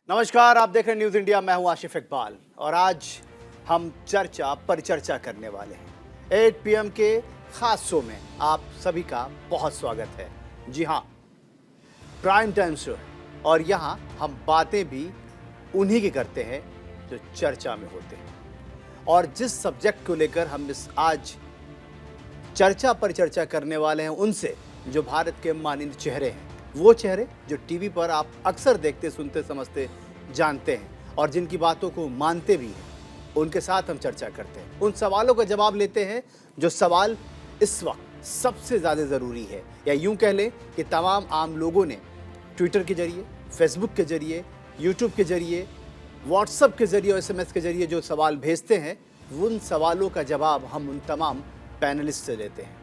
नमस्कार, आप देख रहे हैं न्यूज इंडिया। मैं हूं आशिफ इकबाल और आज हम परिचर्चा करने वाले हैं 8 PM के खास शो में। आप सभी का बहुत स्वागत है। जी हां, प्राइम टाइम शो है और यहां हम बातें भी उन्हीं की करते हैं जो चर्चा में होते हैं। और जिस सब्जेक्ट को लेकर हम आज परिचर्चा करने वाले हैं उनसे, जो भारत के मानिंद चेहरे हैं, वो चेहरे जो टीवी पर आप अक्सर देखते, सुनते, समझते, जानते हैं और जिनकी बातों को मानते भी हैं, उनके साथ हम चर्चा करते हैं। उन सवालों का जवाब लेते हैं जो सवाल इस वक्त सबसे ज़्यादा ज़रूरी है, या यूं कह लें कि तमाम आम लोगों ने ट्विटर के जरिए, फेसबुक के जरिए, यूट्यूब के जरिए, व्हाट्सएप के जरिए और SMS के जरिए जो सवाल भेजते हैं, उन सवालों का जवाब हम उन तमाम पैनलिस्ट से लेते हैं।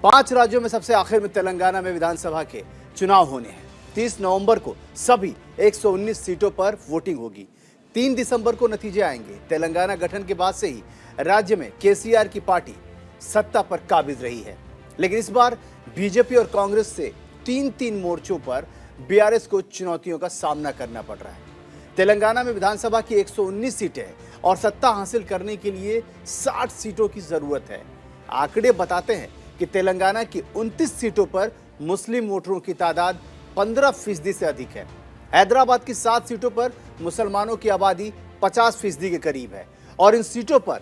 5 राज्यों में सबसे आखिर में तेलंगाना में विधानसभा के चुनाव होने हैं। 30 नवंबर को सभी 119 सीटों पर वोटिंग होगी। 3 दिसंबर को नतीजे आएंगे। तेलंगाना गठन के बाद से ही राज्य में KCR की पार्टी सत्ता पर काबिज रही है, लेकिन इस बार बीजेपी और कांग्रेस से 3 मोर्चों पर BRS को चुनौतियों का सामना करना पड़ रहा है। तेलंगाना में विधानसभा की 119 सीटें हैं और सत्ता हासिल करने के लिए 60 सीटों की जरूरत है। आंकड़े बताते हैं कि तेलंगाना की 29 सीटों पर मुस्लिम वोटरों की तादाद 15% से अधिक है। हैदराबाद की 7 सीटों पर मुसलमानों की आबादी 50% के करीब है और इन सीटों पर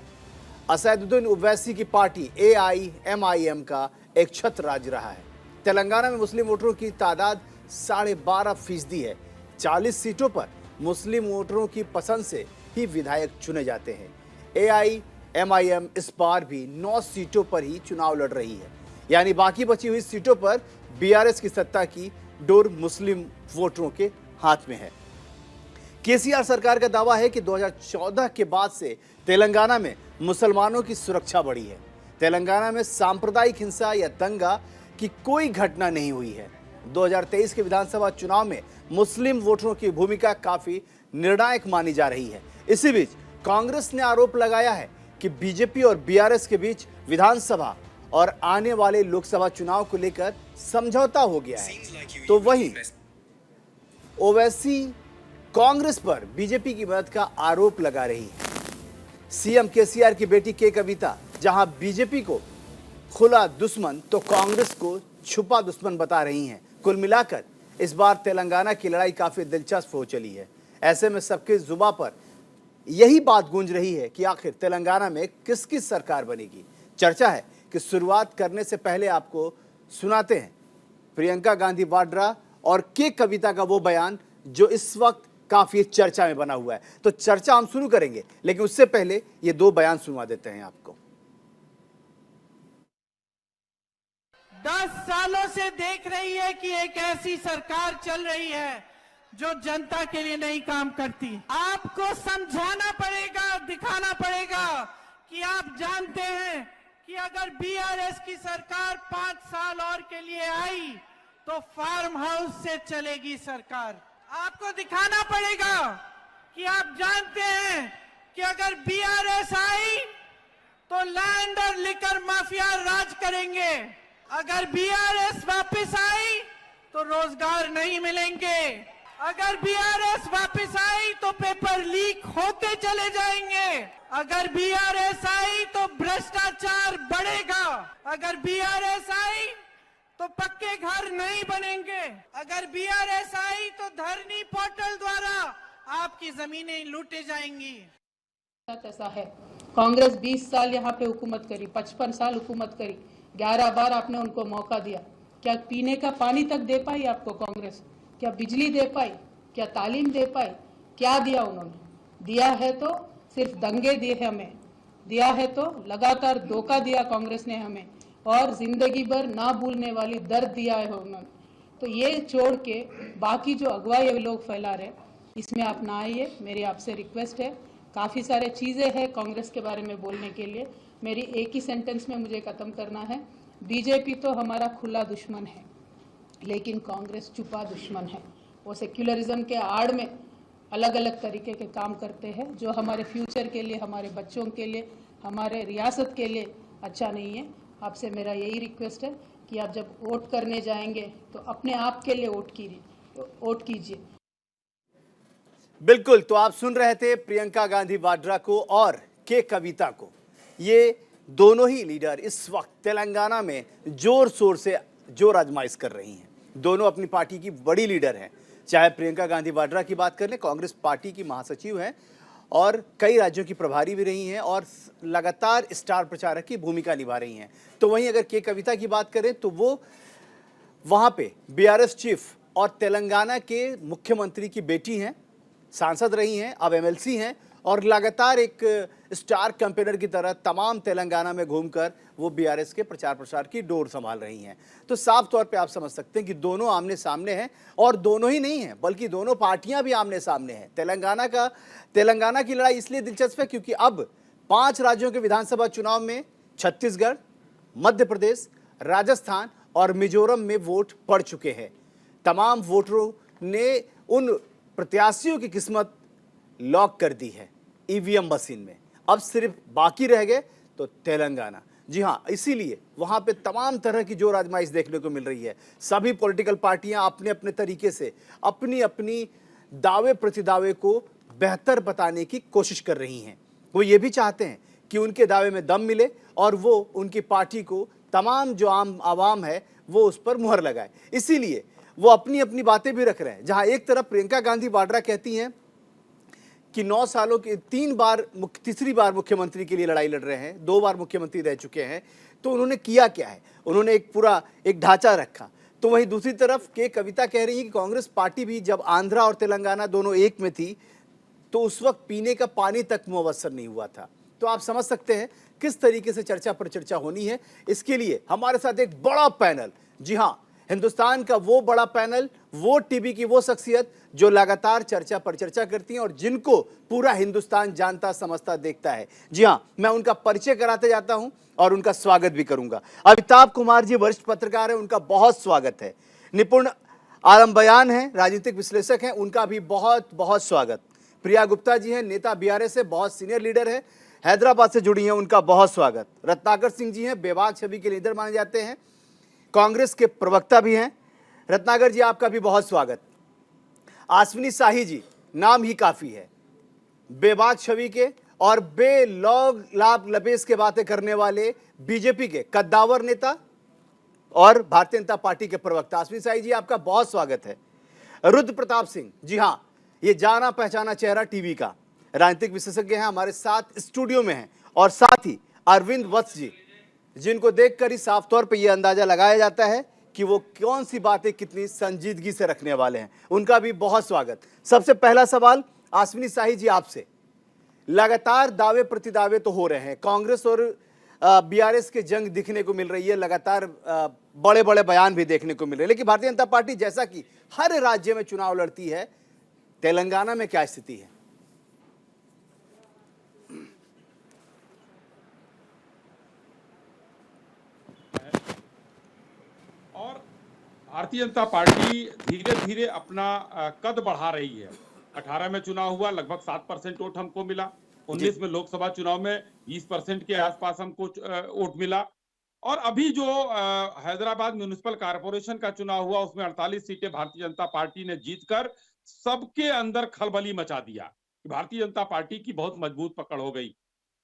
असदुद्दीन ओवैसी की पार्टी AIMIM का एक छत्र राज रहा है। तेलंगाना में मुस्लिम वोटरों की तादाद 12.5% है। 40 सीटों पर मुस्लिम वोटरों की पसंद से ही विधायक चुने जाते हैं। AIMIM इस बार भी 9 सीटों पर ही चुनाव लड़ रही है, यानी बाकी बची हुई सीटों पर BRS की सत्ता की डोर मुस्लिम वोटरों के हाथ में है। KCR सरकार का दावा है कि 2014 के बाद से तेलंगाना में मुसलमानों की सुरक्षा बढ़ी है। तेलंगाना में सांप्रदायिक हिंसा या दंगा की कोई घटना नहीं हुई है। 2023 के विधानसभा चुनाव में मुस्लिम वोटरों की भूमिका काफी निर्णायक मानी जा रही है। इसी बीच कांग्रेस ने आरोप लगाया है कि बीजेपी और BRS के बीच विधानसभा और आने वाले लोकसभा चुनाव को लेकर समझौता हो गया है। तो वहीं ओवैसी कांग्रेस पर बीजेपी की मदद का आरोप लगा रही है। CM KCR की बेटी K कविता जहां बीजेपी को खुला दुश्मन तो कांग्रेस को छुपा दुश्मन बता रही हैं। कुल मिलाकर इस बार तेलंगाना की लड़ाई काफी दिलचस्प हो चली है। ऐसे में सबके जुबान पर यही बात गूंज रही है कि आखिर तेलंगाना में किसकी सरकार बनेगी। चर्चा है कि शुरुआत करने से पहले आपको सुनाते हैं प्रियंका गांधी वाड्रा और K कविता का वो बयान जो इस वक्त काफी चर्चा में बना हुआ है। तो चर्चा हम शुरू करेंगे, लेकिन उससे पहले ये 2 बयान सुनवा देते हैं आपको। 10 सालों से देख रही है कि एक ऐसी सरकार चल रही है जो जनता के लिए नहीं काम करती। आपको समझाना पड़ेगा, दिखाना पड़ेगा कि आप जानते हैं कि अगर BRS की सरकार 5 साल और के लिए आई तो फार्म हाउस से चलेगी सरकार। आपको दिखाना पड़ेगा कि आप जानते हैं कि अगर BRS आई तो लैंड और लिकर माफिया राज करेंगे। अगर BRS वापस आई तो रोजगार नहीं मिलेंगे। अगर BRS वापस आई तो पेपर लीक होते चले जाएंगे। अगर BRS आई तो भ्रष्टाचार बढ़ेगा। अगर BRS आई तो पक्के घर नहीं बनेंगे। अगर BRS आई तो धरनी पोर्टल द्वारा आपकी जमीनें लूटे जाएंगी। ऐसा है, कांग्रेस 20 साल यहाँ पे हुकूमत करी, 55 साल हुकूमत करी, 11 बार आपने उनको मौका दिया। क्या पीने का पानी तक दे पाई आपको कांग्रेस? क्या बिजली दे पाई? क्या तालीम दे पाई? क्या दिया उन्होंने? दिया है तो सिर्फ दंगे दिए हमें, दिया है तो लगातार धोखा दिया कांग्रेस ने हमें, और जिंदगी भर ना भूलने वाली दर्द दिया है उन्होंने। तो ये छोड़ के बाकी जो अगुवाई लोग फैला रहे, इसमें आप ना आइए। मेरी आपसे रिक्वेस्ट है। काफ़ी सारे चीज़ें हैं कांग्रेस के बारे में बोलने के लिए, मेरी एक ही सेंटेंस में मुझे ख़त्म करना है। बीजेपी तो हमारा खुला दुश्मन है, लेकिन कांग्रेस छुपा दुश्मन है। वो सेक्युलरिज्म के आड़ में अलग अलग तरीके के काम करते हैं जो हमारे फ्यूचर के लिए, हमारे बच्चों के लिए, हमारे रियासत के लिए अच्छा नहीं है। आपसे मेरा यही रिक्वेस्ट है कि आप जब वोट करने जाएंगे तो अपने आप के लिए वोट कीजिए। बिल्कुल, तो आप सुन रहे थे प्रियंका गांधी वाड्रा को और के कविता को। ये दोनों ही लीडर इस वक्त तेलंगाना में जोर शोर से जोर आजमाइश कर रही हैं। दोनों अपनी पार्टी की बड़ी लीडर हैं। चाहे प्रियंका गांधी वाड्रा की बात कर लें, कांग्रेस पार्टी की महासचिव हैं और कई राज्यों की प्रभारी भी रही हैं और लगातार स्टार प्रचारक की भूमिका निभा रही हैं। तो वहीं अगर के कविता की बात करें तो वो वहाँ पे बीआरएस चीफ और तेलंगाना के मुख्यमंत्री की बेटी हैं, सांसद रही हैं, अब एमएलसी हैं और लगातार एक स्टार कैंपेनर की तरह तमाम तेलंगाना में घूमकर वो बीआरएस के प्रचार प्रसार की डोर संभाल रही हैं। तो साफ तौर पे आप समझ सकते हैं कि दोनों आमने सामने हैं और दोनों ही नहीं हैं बल्कि दोनों पार्टियां भी आमने सामने हैं। तेलंगाना की लड़ाई इसलिए दिलचस्प है क्योंकि अब 5 राज्यों के विधानसभा चुनाव में छत्तीसगढ़, मध्य प्रदेश, राजस्थान और मिजोरम में वोट पड़ चुके हैं। तमाम वोटरों ने उन प्रत्याशियों की किस्मत लॉक कर दी है ईवीएम मशीन में। अब सिर्फ बाकी रह गए तो तेलंगाना। जी हाँ, इसीलिए वहां पे तमाम तरह की जोर आजमाइश देखने को मिल रही है। सभी पॉलिटिकल पार्टियां अपने अपने तरीके से अपनी अपनी दावे प्रतिदावे को बेहतर बताने की कोशिश कर रही हैं। वो ये भी चाहते हैं कि उनके दावे में दम मिले और वो उनकी पार्टी को तमाम जो आम आवाम है वो उस पर मुहर लगाए। इसीलिए वो अपनी अपनी बातें भी रख रहे हैं। जहां एक तरफ प्रियंका गांधी वाड्रा कहती हैं कि 9 सालों के तीसरी बार मुख्यमंत्री के लिए लड़ाई लड़ रहे हैं, 2 बार मुख्यमंत्री रह चुके हैं, तो उन्होंने किया क्या है? उन्होंने एक ढांचा रखा। तो वहीं दूसरी तरफ के कविता कह रही है कि कांग्रेस पार्टी भी जब आंध्रा और तेलंगाना दोनों एक में थी तो उस वक्त पीने का पानी तक मुयस्सर नहीं हुआ था। तो आप समझ सकते हैं किस तरीके से चर्चा पर चर्चा होनी है। इसके लिए हमारे साथ एक बड़ा पैनल, जी हाँ, हिंदुस्तान का वो बड़ा पैनल, वो टीवी की वो शख्सियत जो लगातार चर्चा पर चर्चा करती हैं और जिनको पूरा हिंदुस्तान जानता समझता देखता है। जी हाँ, मैं उनका परिचय कराते जाता हूं और उनका स्वागत भी करूंगा। अमिताभ कुमार जी वरिष्ठ पत्रकार हैं, उनका बहुत स्वागत है। निपुण आलम बयान हैं, राजनीतिक विश्लेषक हैं, उनका भी बहुत बहुत स्वागत। प्रिया गुप्ता जी हैं, नेता बीआरएस से, बहुत सीनियर लीडर है, हैदराबाद से जुड़ी हैं, उनका बहुत स्वागत। रत्नाकर सिंह जी हैं, बेबाक छवि के लीडर माने जाते हैं, कांग्रेस के प्रवक्ता भी हैं। रत्नाकर जी, आपका भी बहुत स्वागत। अश्विनी शाही जी, नाम ही काफी है, बेबाक छवि के और बेलौग लाभ लपेश के बातें करने वाले बीजेपी के कद्दावर नेता और भारतीय जनता पार्टी के प्रवक्ता। अश्विनी शाही जी, आपका बहुत स्वागत है। रुद्र प्रताप सिंह, जी हाँ, ये जाना पहचाना चेहरा टीवी का, राजनीतिक विशेषज्ञ हैं, हमारे साथ स्टूडियो में हैं। और साथ ही अरविंद वत्स जी, जिनको देखकर ही साफ तौर पे ये अंदाजा लगाया जाता है कि वो कौन सी बातें कितनी संजीदगी से रखने वाले हैं, उनका भी बहुत स्वागत। सबसे पहला सवाल अश्विनी शाही जी आपसे। लगातार दावे प्रतिदावे तो हो रहे हैं, कांग्रेस और बीआरएस के जंग दिखने को मिल रही है, लगातार बड़े बड़े बयान भी देखने को मिल रहे हैं, लेकिन भारतीय जनता पार्टी जैसा कि हर राज्य में चुनाव लड़ती है, तेलंगाना में क्या स्थिति है? और भारतीय जनता पार्टी धीरे धीरे अपना कद बढ़ा रही है। 18 में चुनाव हुआ, लगभग 7% वोट हमको मिला। 19 में लोकसभा चुनाव में 20% के आसपास हमको वोट मिला। और अभी जो हैदराबाद म्युनिसिपल कॉर्पोरेशन का चुनाव हुआ, उसमें 48 सीटें भारतीय जनता पार्टी ने जीतकर सबके अंदर खलबली मचा दिया कि भारतीय जनता पार्टी की बहुत मजबूत पकड़ हो गई।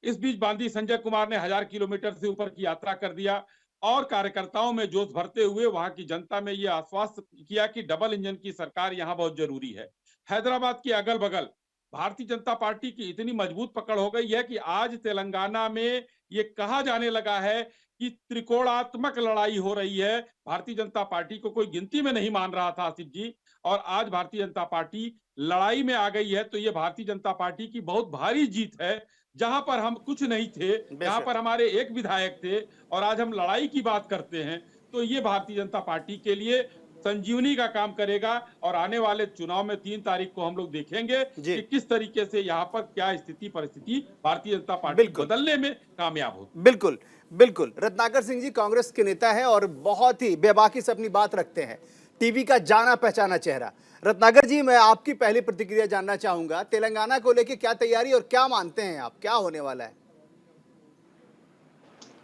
इस बीच बांदी संजय कुमार ने 1000 किलोमीटर से ऊपर की यात्रा कर दिया और कार्यकर्ताओं में जोश भरते हुए वहां की जनता में यह आश्वस्त किया कि डबल इंजन की सरकार यहां बहुत जरूरी है। हैदराबाद के अगल बगल भारतीय जनता पार्टी की इतनी मजबूत पकड़ हो गई है कि आज तेलंगाना में ये कहा जाने लगा है कि त्रिकोणात्मक लड़ाई हो रही है। भारतीय जनता पार्टी को कोई गिनती में नहीं मान रहा था आसिफ जी, और आज भारतीय जनता पार्टी लड़ाई में आ गई है। तो ये भारतीय जनता पार्टी की बहुत भारी जीत है। जहां पर हम कुछ नहीं थे, जहां पर हमारे एक विधायक थे और आज हम लड़ाई की बात करते हैं, तो ये भारतीय जनता पार्टी के लिए संजीवनी का काम करेगा। और आने वाले चुनाव में 3 तारीख को हम लोग देखेंगे कि किस तरीके से यहाँ पर क्या स्थिति परिस्थिति भारतीय जनता पार्टी बदलने में कामयाब हो। बिल्कुल बिल्कुल। रत्नाकर सिंह जी कांग्रेस के नेता है और बहुत ही बेबाकी से अपनी बात रखते हैं, टीवी का जाना पहचाना चेहरा। रत्नाकर जी, मैं आपकी पहली प्रतिक्रिया जानना चाहूंगा, तेलंगाना को लेकर क्या तैयारी और क्या मानते हैं आप, क्या होने वाला है?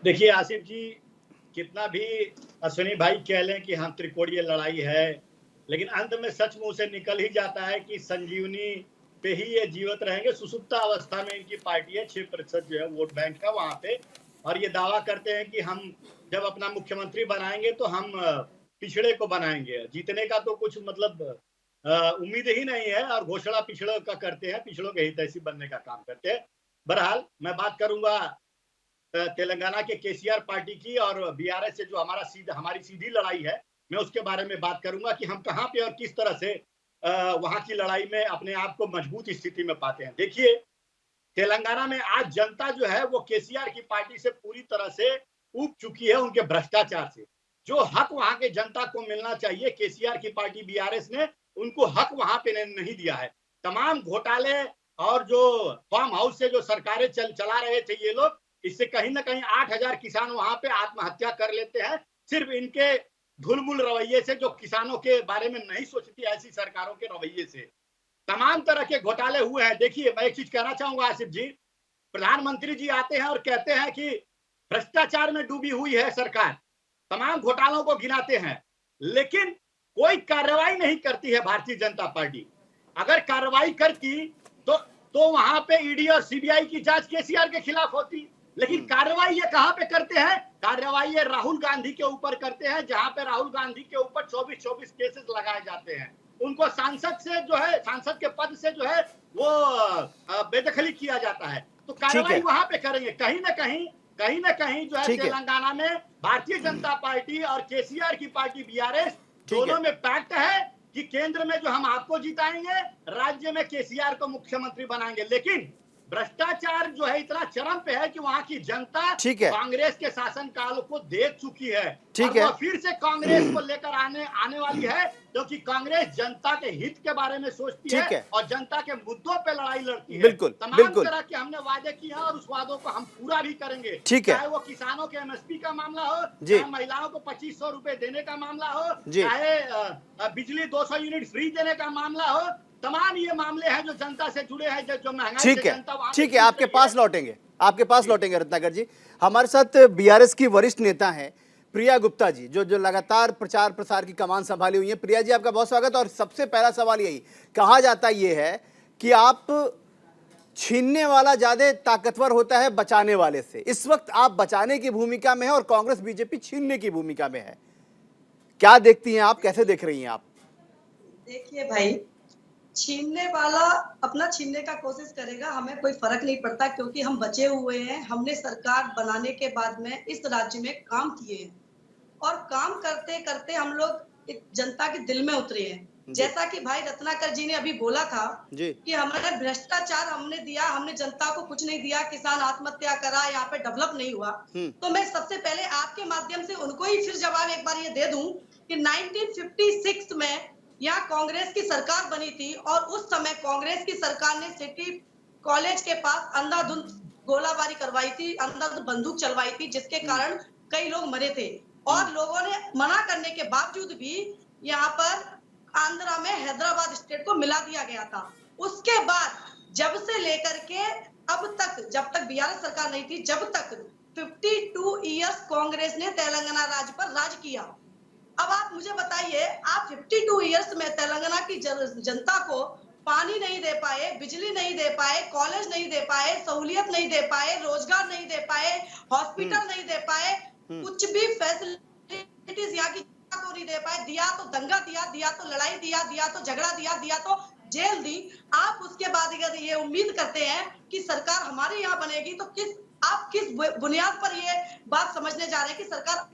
देखिए आसिफ जी, कितना भी अश्विनी भाई कह लें कि हाँ त्रिकोणीय लड़ाई है, लेकिन अंत में सच मुंह से निकल ही जाता है कि संजीवनी पे ही ये जीवित रहेंगे। सुसुप्ता अवस्था में इनकी पार्टी है, 6% जो है वोट बैंक का वहां पे, और ये दावा करते हैं कि हम जब अपना मुख्यमंत्री बनाएंगे तो हम पिछड़े को बनाएंगे। जीतने का तो कुछ मतलब उम्मीद ही नहीं है, और घोषणा पिछड़ों का करते हैं, पिछड़ों के हितैषी बनने का काम करते हैं। बहरहाल मैं बात करूंगा तेलंगाना के केसीआर पार्टी की और बीआरएस से जो हमारी सीधी लड़ाई है, मैं उसके बारे में बात करूंगा कि हम कहां पे और किस तरह से वहां की लड़ाई में अपने आप को मजबूत स्थिति में पाते हैं। देखिए, तेलंगाना में आज जनता जो है वो केसीआर की पार्टी से पूरी तरह से ऊब चुकी है, उनके भ्रष्टाचार से। जो हक वहां के जनता को मिलना चाहिए, केसीआर की पार्टी बीआरएस ने उनको हक वहां पे नहीं दिया है। तमाम घोटाले और जो फार्म हाउस से जो सरकारें चला रहे थे ये लोग, इससे कहीं ना कहीं 8,000 किसान वहां पे आत्महत्या कर लेते हैं, सिर्फ इनके धुलमुल रवैये से, जो किसानों के बारे में नहीं सोचती ऐसी सरकारों के रवैये से। तमाम तरह के घोटाले हुए हैं। देखिए, मैं एक चीज कहना चाहूंगा आसिफ जी, प्रधानमंत्री जी आते हैं और कहते हैं कि भ्रष्टाचार में डूबी हुई है सरकार, तमाम घोटालों को गिनाते हैं, लेकिन कोई कार्रवाई नहीं करती है भारतीय जनता पार्टी। अगर कार्रवाई करती तो वहां पे ईडी और सीबीआई की जांच केसीआर के खिलाफ होती, लेकिन कार्रवाई ये कहां पे करते हैं? कार्रवाई ये राहुल गांधी के ऊपर करते हैं, जहां पे राहुल गांधी के ऊपर 24 केसेस लगाए जाते हैं। उनको सांसद के पद से जो है वो बेदखली किया जाता है। तो कार्रवाई वहां पे करेंगे। कहीं ना कहीं जो है तेलंगाना में भारतीय जनता पार्टी और केसीआर की पार्टी बीआरएस दोनों में पैक्ट है कि केंद्र में जो हम आपको जिताएंगे, राज्य में केसीआर को मुख्यमंत्री बनाएंगे। लेकिन भ्रष्टाचार जो है इतना चरम पे है कि वहां की जनता कांग्रेस के शासनकाल को देख चुकी है, और वो फिर से कांग्रेस को लेकर आने वाली है, क्योंकि कांग्रेस जनता के हित के बारे में सोचती है और जनता के मुद्दों पे लड़ाई लड़ती है। तमाम तरह के हमने वादे किए हैं और उस वादों को हम पूरा भी करेंगे। चाहे वो किसानों के एमएसपी का मामला हो, चाहे महिलाओं को 2500 रुपए देने का मामला हो, चाहे बिजली 200 यूनिट फ्री देने का मामला हो, तमाम ये मामले हैं जो जनता से जुड़े हैं, जो महंगाई से जनता। ठीक है, आपके पास लौटेंगे रत्नाकर जी। हमारे साथ बीआरएस की वरिष्ठ नेता हैं प्रिया गुप्ता जी, जो लगातार प्रचार प्रसार की कमान संभाली हुई है। प्रिया जी, आपका बहुत स्वागत। और सबसे पहला सवाल यही कहा जाता ये है कि आप छीनने वाला ज्यादा ताकतवर होता है बचाने वाले से। इस वक्त आप बचाने की भूमिका में है और कांग्रेस बीजेपी छीनने की भूमिका में है। क्या देखती हैं आप, कैसे देख रही हैं आप? देखिए भाई, छीनने वाला अपना छीनने का कोशिश करेगा, हमें कोई फर्क नहीं पड़ता, क्योंकि हम बचे हुए हैं। हमने सरकार बनाने के बाद में इस राज्य में काम किए हैं, और काम करते करते हम लोग जनता के दिल में उतरे हैं। जैसा कि भाई रत्नाकर जी ने अभी बोला था कि हमारे भ्रष्टाचार हमने दिया, हमने जनता को कुछ नहीं दिया, किसान आत्महत्या करा, यहाँ पे डेवलप नहीं हुआ। तो मैं सबसे पहले आपके माध्यम से उनको ही फिर जवाब एक बार ये दे दूं कि 1956 में यहाँ कांग्रेस की सरकार बनी थी, और उस समय कांग्रेस की सरकार ने सिटी कॉलेज के पास अंधाधुंध गोलाबारी करवाई थी, अंधाधुंध बंदूक चलवाई थी, जिसके कारण कई लोग मरे थे। और लोगों ने मना करने के बावजूद भी यहाँ पर आंध्रा में हैदराबाद स्टेट को मिला दिया गया था। उसके बाद जब से लेकर के अब तक, जब तक बीआरएस सरकार नहीं थी, जब तक 52 ईयर्स कांग्रेस ने तेलंगाना राज्य पर राज किया। अब आप मुझे बताइए, आप 52 ईयर्स में तेलंगाना की जनता को पानी नहीं दे पाए, बिजली नहीं दे पाए, कॉलेज नहीं दे पाए, सहूलियत नहीं दे पाए, रोजगार नहीं दे पाए, हॉस्पिटल नहीं दे पाए, कुछ भी फैसिलिटीज यहाँ की को नहीं दे पाए। दिया तो दंगा दिया तो लड़ाई दिया तो झगड़ा दिया तो जेल दी। आप उसके बाद अगर ये उम्मीद करते हैं कि सरकार हमारे यहाँ बनेगी, तो किस बुनियाद पर ये बात समझने जा रहे हैं कि सरकार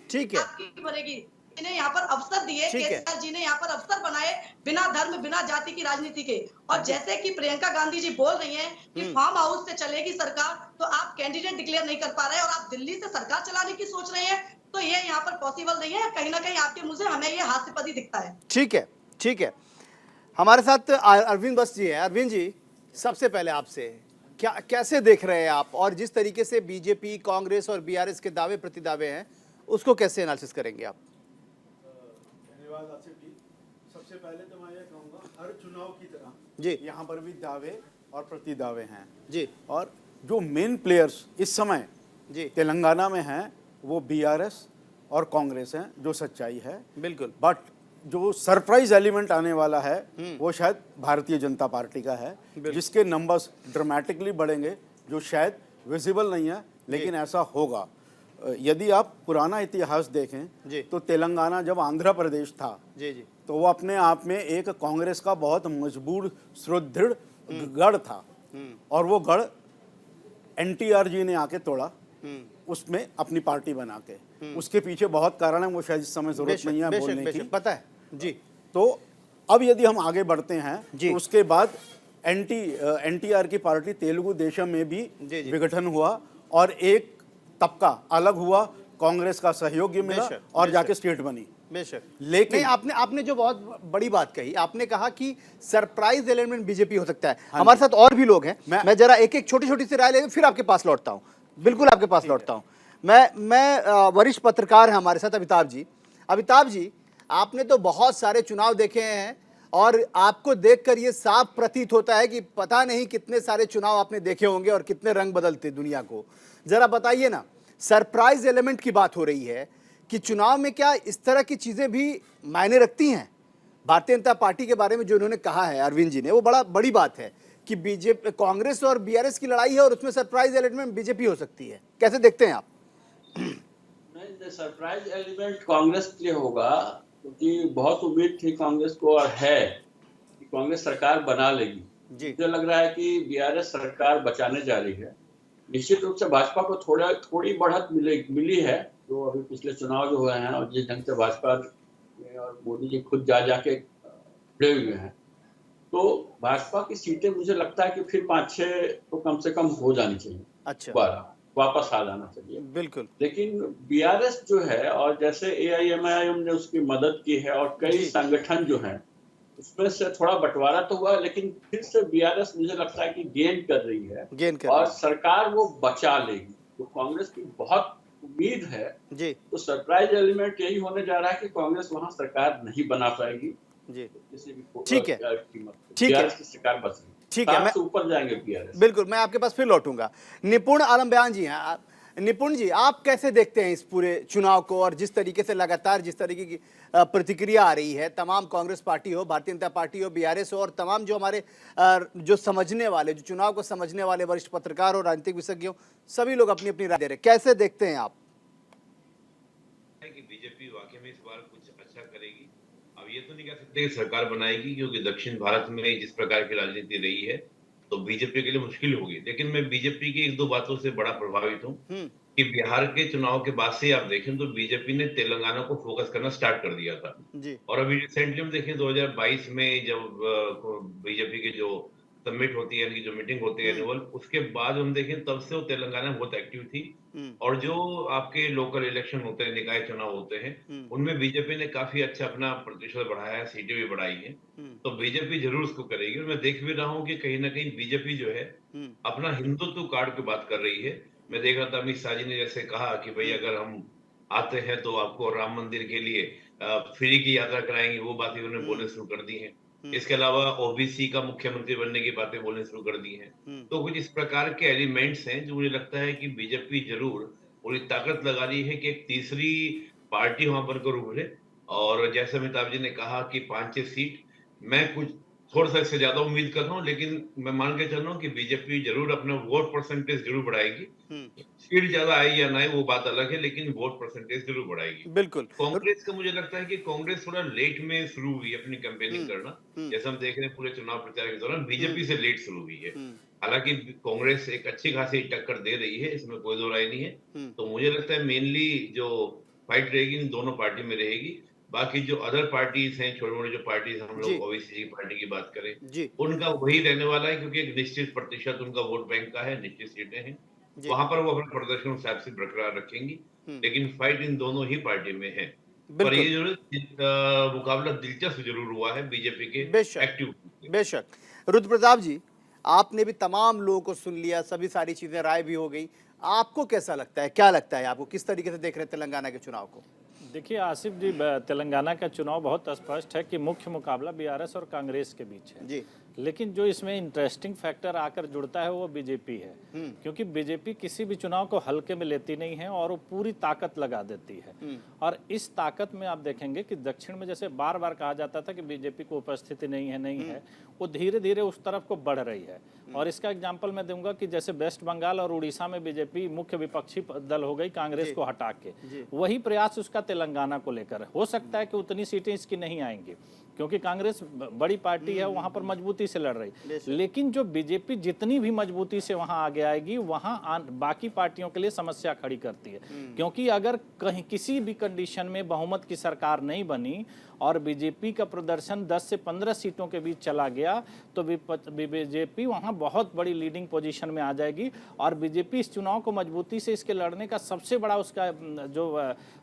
ठीक है बनेगी? इन्हें यहाँ पर अवसर दिए, केसीआर जी ने यहाँ पर अवसर बनाए, बिना धर्म बिना जाति की राजनीति के। और जैसे कि प्रियंका गांधी जी बोल रही हैं कि फार्म हाउस से चलेगी सरकार, तो आप कैंडिडेट डिक्लेयर नहीं कर पा रहे और आप दिल्ली से सरकार चलाने की सोच रहे हैं, तो ये यहाँ पर पॉसिबल नहीं है। कहीं ना कहीं आपके मुंह से हमें ये हास्यास्पद दिखता है। ठीक है। हमारे साथ अरविंद बस जी है। अरविंद जी, सबसे पहले आपसे कैसे देख रहे हैं आप, और जिस तरीके से बीजेपी, कांग्रेस और बीआरएस के दावे प्रतिदावे हैं, उसको कैसे एनालिसिस करेंगे आप? धन्यवाद आसिफ जी। सबसे पहले तो मैं ये कहूँगा, हर चुनाव की तरह जी यहाँ पर भी दावे और प्रतिदावे हैं जी, और जो मेन प्लेयर्स इस समय जी तेलंगाना में हैं वो बीआरएस और कांग्रेस हैं, जो सच्चाई है। बिल्कुल। बट जो सरप्राइज एलिमेंट आने वाला है वो शायद भारतीय जनता पार्टी का है, जिसके नंबर्स ड्रामेटिकली बढ़ेंगे, जो शायद विजिबल नहीं है लेकिन ऐसा होगा। यदि आप पुराना इतिहास देखें तो तेलंगाना जब आंध्र प्रदेश था जी जी तो वो अपने आप में एक कांग्रेस का बहुत मजबूत सुदृढ़ गढ़ था, और वो गढ़ एनटीआर जी ने आके तोड़ा, उसमें अपनी पार्टी बना के। उसके पीछे बहुत कारण है, वो शायद इस समय जरूरत नहीं है बोलने की, पता है जी। तो अब यदि हम आगे बढ़ते हैं तो उसके बाद एनटीआर की पार्टी तेलुगु देशम में भी विघटन हुआ और एक तबका अलग हुआ, कांग्रेस का सहयोग मिला और जाके स्टेट बनी। बेशक, लेकिन आपने जो बहुत बड़ी बात कही, आपने कहा कि सरप्राइज एलिमेंट बीजेपी हो सकता है। हमारे साथ और भी लोग हैं, मैं जरा एक एक छोटी छोटी सी राय लेकर फिर आपके पास लौटता हूं, बिल्कुल आपके पास लौटता हूं। मैं वरिष्ठ पत्रकार हैं हमारे साथ अमिताभ जी। अमिताभ जी, आपने तो बहुत सारे चुनाव देखे हैं और आपको देखकर ये साफ प्रतीत होता है कि पता नहीं कितने सारे चुनाव आपने देखे होंगे और कितने रंग बदलते दुनिया को। जरा बताइए ना, सरप्राइज एलिमेंट की बात हो रही है कि चुनाव में क्या इस तरह की चीजें भी मायने रखती हैं? भारतीय जनता पार्टी के बारे में जो उन्होंने कहा है अरविंद जी ने, वो बड़ी बात है कि बीजेपी, कांग्रेस और बीआरएस की लड़ाई है और उसमें सरप्राइज एलिमेंट बीजेपी हो सकती है। कैसे देखते हैं आप? नहीं, सरप्राइज एलिमेंट कांग्रेस के लिए होगा, क्योंकि बहुत उम्मीद थी कांग्रेस को और है कि कांग्रेस सरकार बना लेगी। मुझे लग रहा है कि बीआरएस सरकार बचाने जा रही है। निश्चित रूप से भाजपा को थोड़ी बढ़त मिली है, जो अभी पिछले चुनाव जो हुए हैं और जिस ढंग से भाजपा और मोदी जी खुद जाके खड़े हुए हैं, तो भाजपा की सीटें मुझे लगता है कि फिर 5-6 तो कम से कम हो जानी चाहिए। अच्छा, वापस आ जाना चाहिए, बिल्कुल। लेकिन बीआरएस जो है, और जैसे एआईएमआईएम ने उसकी मदद की है और कई संगठन जो हैं, उसमें से थोड़ा बंटवारा तो हुआ, लेकिन फिर से बीआरएस मुझे लगता है कि गेन कर रही है और सरकार वो बचा लेगी। तो कांग्रेस की बहुत उम्मीद है जी। तो सरप्राइज एलिमेंट यही होने जा रहा है कि कांग्रेस वहां सरकार नहीं बना पाएगी जी, किसी भी ठीक है, ठीक है, सरकार बच रही, ठीक है, मैं ऊपर जाएंगे बीआरएस। बिल्कुल, मैं आपके पास फिर लौटूंगा। निपुण आलम बयान जी हैं। निपुण जी, आप कैसे देखते हैं इस पूरे चुनाव को और जिस तरीके से लगातार जिस तरीके की प्रतिक्रिया आ रही है, तमाम कांग्रेस पार्टी हो, भारतीय जनता पार्टी हो, बीआरएस हो और तमाम जो हमारे जो समझने वाले, जो चुनाव को समझने वाले वरिष्ठ पत्रकार और राजनीतिक विशेषज्ञ हो, सभी लोग अपनी अपनी राय दे रहे हैं, कैसे देखते हैं आप? कि बीजेपी वाकई में इस बार कुछ अच्छा करेगी। अब ये तो नहीं कह सकते कि सरकार बनाएगी, क्योंकि दक्षिण भारत में जिस प्रकार की राजनीति रही है तो बीजेपी के लिए मुश्किल होगी। लेकिन मैं बीजेपी की 1-2 बातों से बड़ा प्रभावित हूँ कि बिहार के चुनाव के बाद से आप देखें तो बीजेपी ने तेलंगाना को फोकस करना स्टार्ट कर दिया था जी। और अभी रिसेंटली हम देखें 2022 में जब बीजेपी की जो सबमिट होती है, यानी जो मीटिंग होती है एनुअल, उसके बाद हम देखें तब से वो तेलंगाना बहुत एक्टिव थी। और जो आपके लोकल इलेक्शन होते हैं, निकाय चुनाव होते हैं, उनमें बीजेपी ने काफी अच्छा अपना प्रतिशत बढ़ाया है, सीटें भी बढ़ाई है। तो बीजेपी जरूर उसको करेगी। और मैं देख भी रहा हूँ कि कहीं ना कहीं बीजेपी जो है अपना हिंदुत्व कार्ड की बात कर रही है। मैं देख रहा था अमित शाह जी ने जैसे कहा कि भाई अगर हम आते हैं तो आपको राम मंदिर के लिए फ्री की यात्रा कराएंगे, वो बातें उन्होंने बोलने शुरू कर दी है। इसके अलावा ओबीसी का मुख्यमंत्री बनने की बातें बोलने शुरू कर दी हैं। तो कुछ इस प्रकार के एलिमेंट्स हैं जो मुझे लगता है कि बीजेपी जरूर पूरी ताकत लगा रही है कि एक तीसरी पार्टी वहां पर को उभरे। और जैसे अमिताभ जी ने कहा कि 5-6 सीट, मैं कुछ थोड़ा सा इससे ज्यादा उम्मीद कर रहा हूँ, लेकिन मैं मान के चल रहा हूँ कि बीजेपी जरूर अपना वोट परसेंटेज जरूर बढ़ाएगी। सीट ज्यादा आई या ना वो बात अलग है, लेकिन वोट परसेंटेज जरूर बढ़ाएगी। बिल्कुल। कांग्रेस का मुझे लगता है कि कांग्रेस थोड़ा लेट में शुरू हुई अपनी कैंपेनिंग करना, जैसे हम देख रहे हैं पूरे चुनाव प्रचार के दौरान बीजेपी से लेट शुरू हुई है। हालांकि कांग्रेस एक अच्छी खासी टक्कर दे रही है, इसमें कोई दो राय नहीं है। तो मुझे लगता है मेनली जो फाइट रहेगी इन दोनों पार्टी में रहेगी। बाकी जो अदर पार्टीज हैं, छोटे मोटे जो पार्टीज, हम लोग ओबीसी पार्टी की बात करें, उनका वही रहने वाला है, क्योंकि एक निश्चित प्रतिशत उनका वोट बैंक का है, निश्चित सीटें हैं, वहां पर वो अपना प्रदर्शन हिसाब से बरकरार रखेंगी। लेकिन फाइट इन दोनों ही पार्टी में है। पर ये जो मुकाबला दिलचस्प जरूर हुआ है बीजेपी के एक्टिव। बेशक। रुद्र प्रताप जी, आपने भी तमाम लोगों को सुन लिया, सभी सारी चीजें राय भी हो गई, आपको कैसा लगता है, क्या लगता है आपको, किस तरीके से देख रहे हैं तेलंगाना के चुनाव को? देखिए आसिफ जी, तेलंगाना का चुनाव बहुत स्पष्ट है कि मुख्य मुकाबला बीआरएस और कांग्रेस के बीच है जी। लेकिन जो इसमें इंटरेस्टिंग फैक्टर आकर जुड़ता है वो बीजेपी है, क्योंकि बीजेपी किसी भी चुनाव को हल्के में लेती नहीं है और वो पूरी ताकत लगा देती है। और इस ताकत में आप देखेंगे कि दक्षिण में जैसे बार बार कहा जाता था कि बीजेपी को उपस्थिति नहीं है, वो धीरे धीरे उस तरफ को बढ़ रही है। और इसका एग्जाम्पल मैं दूंगा कि जैसे वेस्ट बंगाल और उड़ीसा में बीजेपी मुख्य विपक्षी दल हो गई कांग्रेस को हटा के, वही प्रयास उसका तेलंगाना को लेकर। हो सकता है कि उतनी सीटें इसकी नहीं आएंगी क्योंकि कांग्रेस बड़ी पार्टी है, वहां पर मजबूती से लड़ रही, लेकिन जो बीजेपी जितनी भी मजबूती से वहां आगे आएगी वहां बाकी पार्टियों के लिए समस्या खड़ी करती है। क्योंकि अगर कहीं किसी भी कंडीशन में बहुमत की सरकार नहीं बनी और बीजेपी का प्रदर्शन 10 से 15 सीटों के बीच चला गया तो बीजेपी वहां बहुत बड़ी लीडिंग पोजीशन में आ जाएगी। और बीजेपी इस चुनाव को मजबूती से इसके लड़ने का सबसे बड़ा उसका जो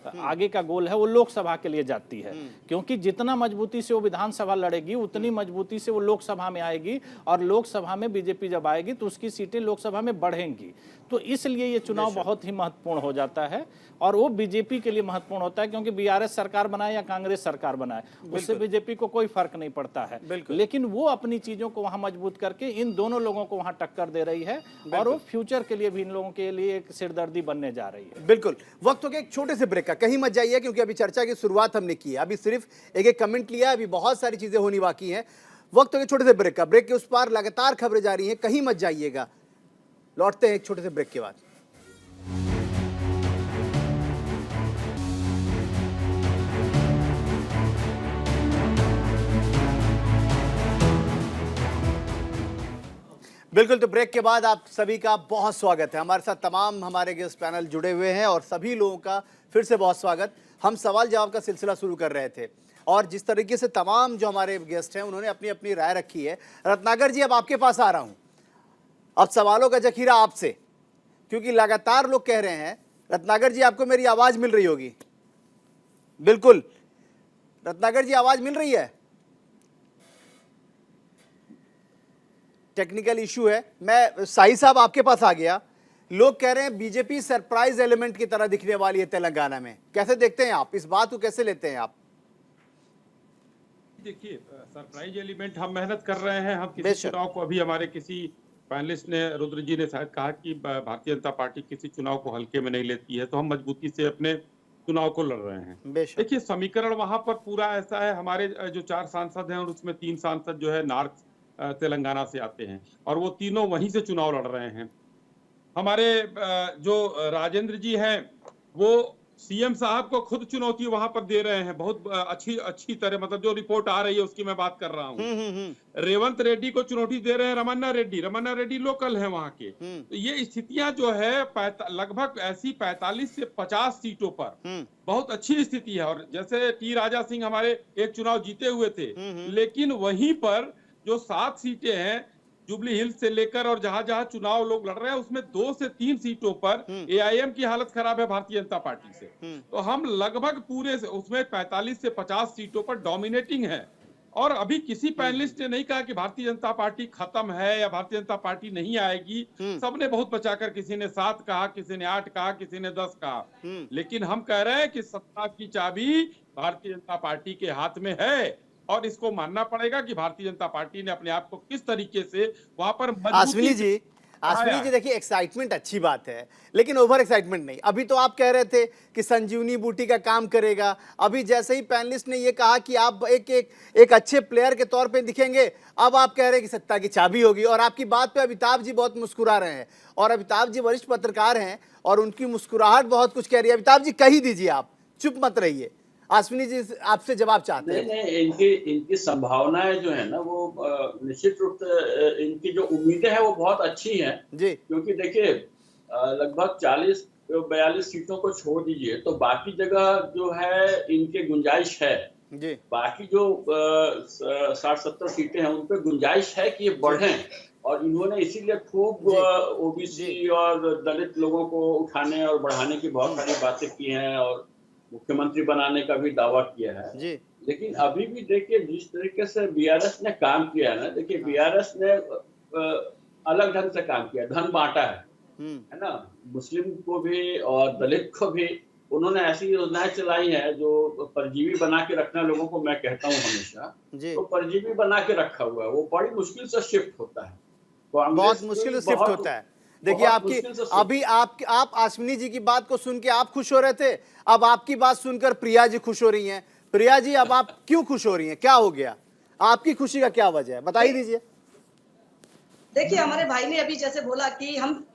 आगे का गोल है वो लोकसभा के लिए जाती है, क्योंकि जितना मजबूती से वो विधानसभा लड़ेगी उतनी मजबूती से वो लोकसभा में आएगी, और लोकसभा में बीजेपी जब आएगी तो उसकी सीटें लोकसभा में बढ़ेंगी। तो इसलिए ये चुनाव बहुत ही महत्वपूर्ण हो जाता है, और वो बीजेपी के लिए महत्वपूर्ण होता है, क्योंकि बीआरएस सरकार बनाए या कांग्रेस सरकार बनाए उससे बीजेपी को कोई फर्क नहीं पड़ता है, लेकिन वो अपनी चीजों को वहां मजबूत करके इन दोनों लोगों को वहां टक्कर दे रही है, और वो फ्यूचर के लिए भी इन लोगों के लिए एक सिरदर्दी बनने जा रही है। बिल्कुल। वक्त हो गया एक छोटे से ब्रेक का, कहीं मत जाइए क्योंकि अभी चर्चा की शुरुआत हमने की है, अभी सिर्फ एक कमेंट लिया, अभी बहुत सारी चीजें होनी बाकी हैं। वक्त हो गया छोटे से ब्रेक का, ब्रेक के उस पार लगातार खबरें जारी हैं, कहीं मत जाइएगा। लौटते हैं एक छोटे से ब्रेक के बाद। बिल्कुल, तो ब्रेक के बाद आप सभी का बहुत स्वागत है। हमारे साथ तमाम हमारे गेस्ट पैनल जुड़े हुए हैं और सभी लोगों का फिर से बहुत स्वागत। हम सवाल जवाब का सिलसिला शुरू कर रहे थे और जिस तरीके से तमाम जो हमारे गेस्ट हैं उन्होंने अपनी अपनी राय रखी है। रत्नाकर जी, अब आपके पास आ रहा हूं, अब सवालों का जखीरा आपसे, क्योंकि लगातार लोग कह रहे हैं। रत्नाकर जी, आपको मेरी आवाज मिल रही होगी? बिल्कुल, रत्नाकर जी आवाज मिल रही है? टेक्निकल इशू है। मैं साई साहब आपके पास आ गया। लोग कह रहे हैं बीजेपी सरप्राइज एलिमेंट की तरह दिखने वाली है तेलंगाना में, कैसे देखते हैं आप इस बात को, कैसे लेते हैं आप? देखिए, सरप्राइज एलिमेंट हम मेहनत कर रहे हैं। हम किसी चुनाव को, अभी हमारे किसी पैनलिस्ट ने, रुद्र जी ने शायद कहा कि भारतीय जनता पार्टी किसी चुनाव को हल्के में नहीं लेती है, तो हम मजबूती से अपने चुनाव को लड़ रहे हैं। देखिए, समीकरण वहां पर पूरा ऐसा है, हमारे जो 4 सांसद हैं और उसमें 3 सांसद जो है नॉर्थ तेलंगाना से आते हैं और वो तीनों वहीं से चुनाव लड़ रहे हैं। हमारे जो राजेंद्र जी हैं वो सीएम साहब को खुद चुनौती वहां पर दे रहे हैं, बहुत अच्छी तरह, मतलब जो रिपोर्ट आ रही है उसकी मैं बात कर रहा हूँ। रेवंत रेड्डी को चुनौती दे रहे हैं रमन्ना रेड्डी लोकल है वहां के। तो ये स्थितियां जो है लगभग ऐसी 45 से 50 सीटों पर बहुत अच्छी स्थिति है। और जैसे टी राजा सिंह हमारे एक चुनाव जीते हुए थे, लेकिन वहीं पर जो 7 सीटें हैं जुबली हिल्स से लेकर और जहां जहां चुनाव लोग लड़ रहे हैं उसमें 2 से 3 सीटों पर एआईएम की हालत खराब है भारतीय जनता पार्टी से। तो हम लगभग पूरे उसमें 45 से 50 सीटों पर डोमिनेटिंग है। और अभी किसी पैनलिस्ट ने नहीं कहा कि भारतीय जनता पार्टी खत्म है या भारतीय जनता पार्टी नहीं आएगी। सबने बहुत बचाकर, किसी ने 7 कहा, किसी ने 8 कहा, किसी ने 10 कहा, लेकिन हम कह रहे हैं कि सत्ता की चाबी भारतीय जनता पार्टी के हाथ में है और इसको मानना पड़ेगा कि भारतीय जनता पार्टी ने अपने आप को किस तरीके से वहां पर अश्विनी जी देखिए, एक्साइटमेंट अच्छी बात है लेकिन ओवर एक्साइटमेंट नहीं। अभी तो आप कह रहे थे कि संजीवनी बूटी का काम करेगा, अभी जैसे ही पैनलिस्ट ने ये कहा कि आप एक अच्छे प्लेयर के तौर पे दिखेंगे, अब आप कह रहे हैं कि सत्ता की चाबी होगी। और आपकी बात पे अमिताभ जी बहुत मुस्कुरा रहे हैं और अमिताभ जी वरिष्ठ पत्रकार हैं और उनकी मुस्कुराहट बहुत कुछ कह रही है। अमिताभ जी कही दीजिए, आप चुप मत रहिए। अश्विनी जी आपसे जवाब चाहते हैं। नहीं, इनकी संभावनाएं जो है ना वो निश्चित रूप से, इनकी जो उम्मीदें हैं वो बहुत अच्छी हैं जी। क्योंकि देखिए, लगभग 40-42 सीटों को छोड़ दीजिए तो बाकी जगह जो है इनके गुंजाइश है जी। बाकी जो 60-70 सीटें हैं उन पर गुंजाइश है कि ये बढ़ें, और इन्होंने इसीलिए खूब ओबीसी और दलित लोगों को उठाने और बढ़ाने की बहुत सारी बातें की हैं और मुख्यमंत्री बनाने का भी दावा किया है जी। लेकिन अभी भी देखिए जिस तरीके से बीआरएस ने काम किया है ना, देखिए बीआरएस ने अलग ढंग से काम किया, धन बांटा है ना, मुस्लिम को भी और दलित को भी उन्होंने ऐसी योजनाएं चलाई है जो परजीवी बना के रखना, लोगों को मैं कहता हूँ हमेशा, तो परजीवी बना के रखा हुआ है, वो बड़ी मुश्किल से शिफ्ट होता है, बहुत मुश्किल से शिफ्ट होता है। देखिए आपकी अभी आप अश्विनी जी की बात को सुन के आप खुश हो रहे थे, अब आपकी बात सुनकर प्रिया जी खुश हो रही हैं। प्रिया जी अब आप क्यों खुश हो रही हैं, क्या हो गया, आपकी खुशी का क्या वजह है, बताइए दीजिए। देखिए हमारे भाई ने अभी जैसे बोला कि हम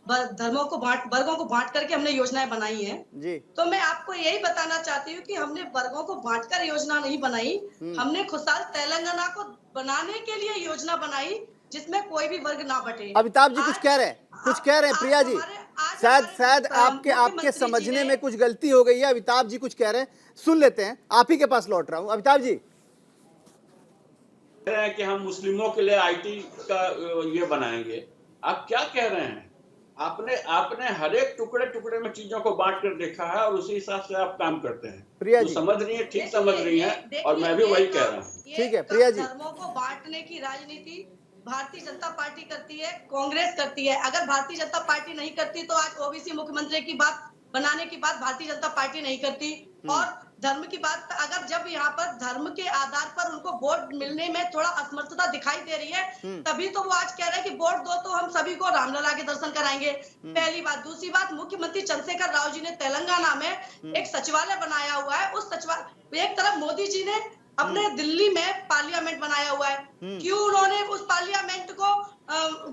धर्मों को वर्गों को बांट करके हमने योजनाएं बनाई हैं जी, तो मैं आपको यही बताना चाहती हूँ कि हमने वर्गों को बांटकर योजना नहीं बनाई, हमने खुशहाल तेलंगाना को बनाने के लिए योजना बनाई जिसमें कोई भी वर्ग ना बटे। अमिताभ जी कुछ कह रहे हैं, कुछ कह रहे हैं प्रिया जी, शायद आपके समझने में कुछ गलती हो गई है। अमिताभ जी कुछ कह रहे हैं, सुन लेते हैं, आप ही के पास लौट रहा हूं। अमिताभ जी कह रहे हैं कि हम मुस्लिमों के लिए आईटी का ये बनाएंगे, आप क्या कह रहे हैं? आपने हर एक टुकड़े टुकड़े में चीजों को बांट कर देखा है और उसी हिसाब से आप काम करते हैं। प्रिया जी समझ रही है, ठीक समझ रही है, और मैं भी वही कह रहा हूँ। ठीक है प्रिया जी, धर्मों को बांटने की राजनीति भारतीय जनता पार्टी करती है, कांग्रेस करती है। अगर भारतीय जनता पार्टी नहीं करती तो आज ओबीसी मुख्यमंत्री की बात बनाने की बात भारतीय जनता पार्टी नहीं करती। और धर्म की बात, अगर जब यहाँ पर धर्म के आधार पर उनको वोट मिलने में थोड़ा असमर्थता दिखाई दे रही है, तभी तो वो आज कह रहे हैं कि वोट दो तो हम सभी को रामलला के दर्शन कराएंगे। पहली बात। दूसरी बात, मुख्यमंत्री चंद्रशेखर राव जी ने तेलंगाना में एक सचिवालय बनाया हुआ है। उस सचिवालय, एक तरफ मोदी जी ने अपने दिल्ली में पार्लियामेंट बनाया हुआ है, क्यों उन्होंने उस पार्लियामेंट को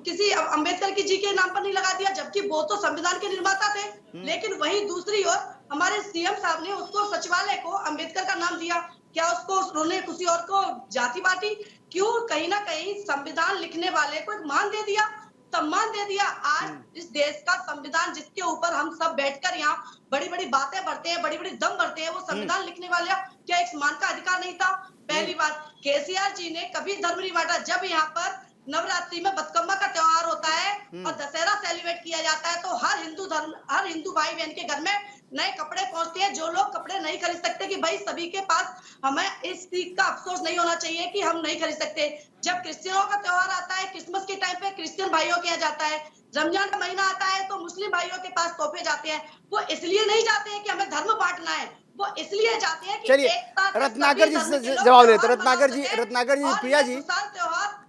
किसी अंबेडकर की जी के नाम पर नहीं लगा दिया, जबकि वो तो संविधान के निर्माता थे। लेकिन वहीं दूसरी ओर हमारे सीएम साहब ने उसको सचिवालय को अंबेडकर का नाम दिया, क्या उसको उन्होंने किसी और को जाति बांटी? क्यों? कहीं ना कहीं संविधान लिखने वाले को एक मान दे दिया, सम्मान दे दिया। आज इस देश का संविधान जिसके ऊपर हम सब बैठकर यहाँ बड़ी बड़ी बातें भरते हैं, बड़ी बड़ी दम भरते हैं, वो संविधान लिखने वाला क्या एक सम्मान का अधिकार नहीं था? पहली बात। केसीआर जी ने कभी धर्म नहीं बांटा। जब यहाँ पर नवरात्रि में बतकम्मा का त्योहार होता है और दशहरा सेलिब्रेट किया जाता है तो हर हिंदू भाई बहन के घर में नए कपड़े पहुंचते हैं। जो लोग कपड़े नहीं खरीद सकते, कि भाई सभी के पास, हमें इस चीज का अफसोस नहीं होना चाहिए कि हम नहीं खरीद सकते। जब क्रिश्चियनों का त्योहार आता है, क्रिसमस के टाइम पे क्रिश्चियन भाइयों के यहाँ जाता है, रमजान का महीना आता है तो मुस्लिम भाइयों के पास तोहफे जाते हैं। वो इसलिए नहीं जाते हैं कि हमें धर्म बांटना है, वो इसलिए जाते हैं कि चलिए रत्नाकर जी से जवाब लेते हैं। रत्नाकर जी, प्रिया जी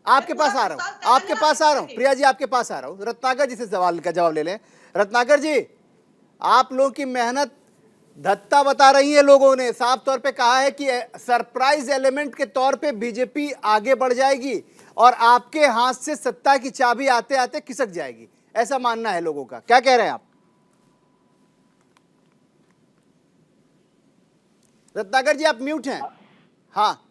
आपके पास आ रहा हूँ, प्रिया जी आपके पास आ रहा हूँ, रत्नाकर जी से सवाल का जवाब ले लें। रत्नाकर जी, आप लोगों की मेहनत धत्ता बता रही है, लोगों ने साफ तौर पे कहा है कि सरप्राइज एलिमेंट के तौर पे बीजेपी आगे बढ़ जाएगी और आपके हाथ से सत्ता की चाबी आते आते खिसक जाएगी, ऐसा मानना है लोगों का, क्या कह रहे हैं आप? रत्नाकर जी आप म्यूट हैं। हाँ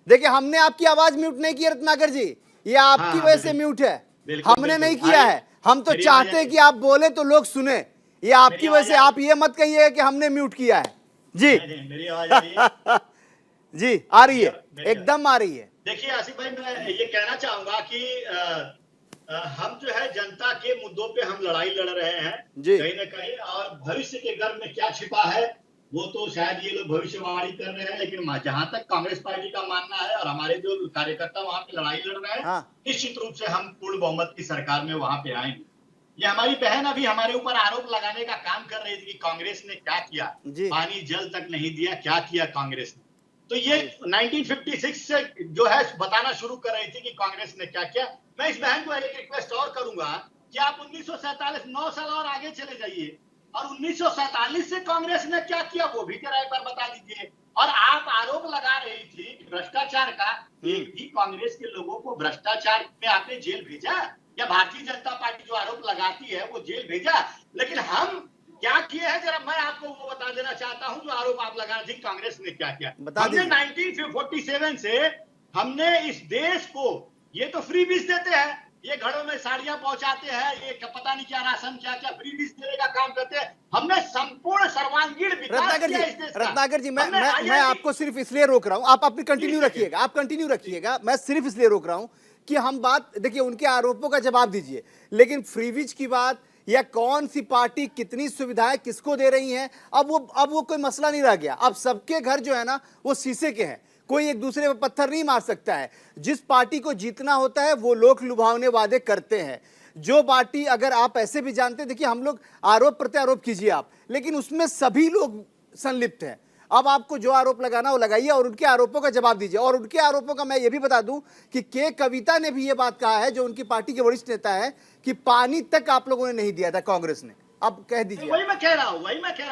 देखिए, हमने आपकी आवाज म्यूट नहीं की रत्नाकर जी, ये आपकी वजह से म्यूट है, हमने नहीं किया है। हम तो चाहते हैं कि आप बोले तो लोग सुने, ये आपकी वजह से। आप ये मत कहिए कि हमने म्यूट किया है। जी मेरी आवाज आ रही है? जी आ रही है, एकदम आ रही है। देखिए आसिफ भाई, मैं ये कहना चाहूंगा कि हम जो है जनता के मुद्दों पे हम लड़ाई लड़ रहे हैं कहीं ना कहीं, और भविष्य के गर्भ में क्या छिपा है वो तो शायद ये लोग भविष्यवाणी कर रहे हैं। लेकिन जहां तक कांग्रेस पार्टी का मानना है और हमारे जो कार्यकर्ता वहां पे लड़ाई लड़ रहे हैं, निश्चित रूप से हम पूर्ण बहुमत की सरकार में वहां पे आएंगे। ये हमारी बहन अभी हमारे ऊपर आरोप लगाने का काम कर रही थी कि कांग्रेस ने क्या किया, पानी जल तक नहीं दिया, क्या किया कांग्रेस ने। तो ये 1956 से जो है बताना शुरू कर रही थी कि कांग्रेस ने क्या किया। मैं इस बहन को एक रिक्वेस्ट और करूंगा कि आप 1947 9 साल और आगे चले जाइए और 1947 से कांग्रेस ने क्या किया वो भी किराए पर बता दीजिए। और आप आरोप लगा रही थी भ्रष्टाचार का, एक भी कांग्रेस के लोगों को भ्रष्टाचार में आपने जेल भेजा, या भारतीय जनता पार्टी जो आरोप लगाती है वो जेल भेजा? लेकिन हम क्या किए हैं जरा मैं आपको वो बता देना चाहता हूं, जो आरोप आप लगा रहे थे कांग्रेस ने क्या किया। हमने 1947 से हमने इस देश को, ये तो फ्री बीज देते हैं, ये घरों में साड़ियां पहुंचाते हैं, ये पता नहीं क्या राशन क्या क्या फ्री बीज देने का काम करते हैं। हमने संपूर्ण सर्वांगीण विकास किया इस देश का। रत्नाकर जी, मैं आपको सिर्फ इसलिए रोक रहा हूं, आप अपनी कंटिन्यू रखिएगा, आप कंटिन्यू रखिएगा। मैं सिर्फ इसलिए रोक रहा हूं कि हम बात, देखिए उनके आरोपों का जवाब दीजिए, लेकिन फ्रीबीज की बात या कौन सी पार्टी कितनी सुविधाएं किसको दे रही हैं, अब वो कोई मसला नहीं रह गया। अब सबके घर जो है ना वो शीशे के हैं, कोई एक दूसरे पर पत्थर नहीं मार सकता है। जिस पार्टी को जीतना होता है वो लोक लुभावने वादे करते हैं। जो पार्टी, अगर आप ऐसे भी जानते, देखिए हम लोग आरोप प्रत्यारोप कीजिए आप, लेकिन उसमें सभी लोग संलिप्त हैं। अब आपको जो आरोप लगाना वो लगाइए और उनके आरोपों का जवाब दीजिए। और उनके आरोपों का मैं ये भी बता दूं कि के कविता ने भी ये बात कहा है, जो उनकी पार्टी के वरिष्ठ नेता है, कि पानी तक आप लोगों ने नहीं दिया था कांग्रेस ने। अब कह दीजिए। वही मैं कह रहा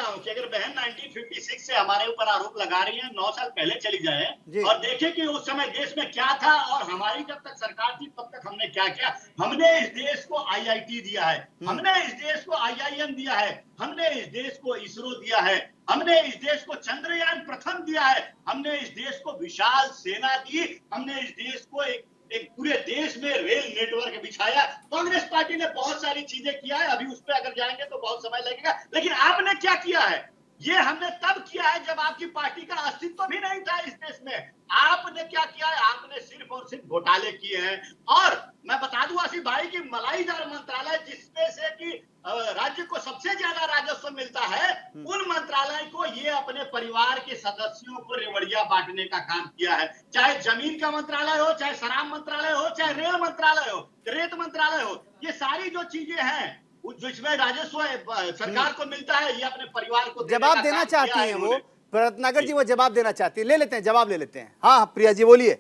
हूँ कि अगर बहन 1956 से हमारे ऊपर आरोप लगा रही है, 9 साल पहले चली जाए और देखें कि उस समय देश में क्या था और हमारी जब तक सरकार थी तब तक हमने क्या किया। हमने इस देश को IIT दिया है, हमने इस देश को IIM दिया है, हमने इस देश को इसरो दिया है, हमने इस देश को चंद्रयान प्रथम दिया है, हमने इस देश को विशाल सेना दी, हमने इस देश को एक पूरे देश में रेल नेटवर्क बिछाया। कांग्रेस पार्टी ने बहुत सारी चीजें किया है, अभी उस पर अगर जाएंगे तो बहुत समय लगेगा। लेकिन आपने क्या किया है? ये हमने तब किया है जब आपकी पार्टी का अस्तित्व भी नहीं था इस देश में। आपने क्या किया है? आपने सिर्फ और सिर्फ घोटाले किए हैं। और मैं बता दूं आसिफ भाई की मलाईदार मंत्रालय, जिसमें से कि राज्य को सबसे ज्यादा राजस्व मिलता है, उन मंत्रालय को ये अपने परिवार के सदस्यों को रेवड़िया बांटने का काम किया है। चाहे जमीन का मंत्रालय हो, चाहे शराब मंत्रालय हो, चाहे रेल मंत्रालय हो, रेत मंत्रालय हो, ये सारी जो चीजें हैं जिसमें राजस्व सरकार को मिलता है, ये अपने परिवार को जवाब देना चाहती हैं वो रत्नाकर जी, वो जवाब देना चाहती है। ले लेते हैं, जवाब ले लेते हैं। हाँ प्रिया जी बोलिए।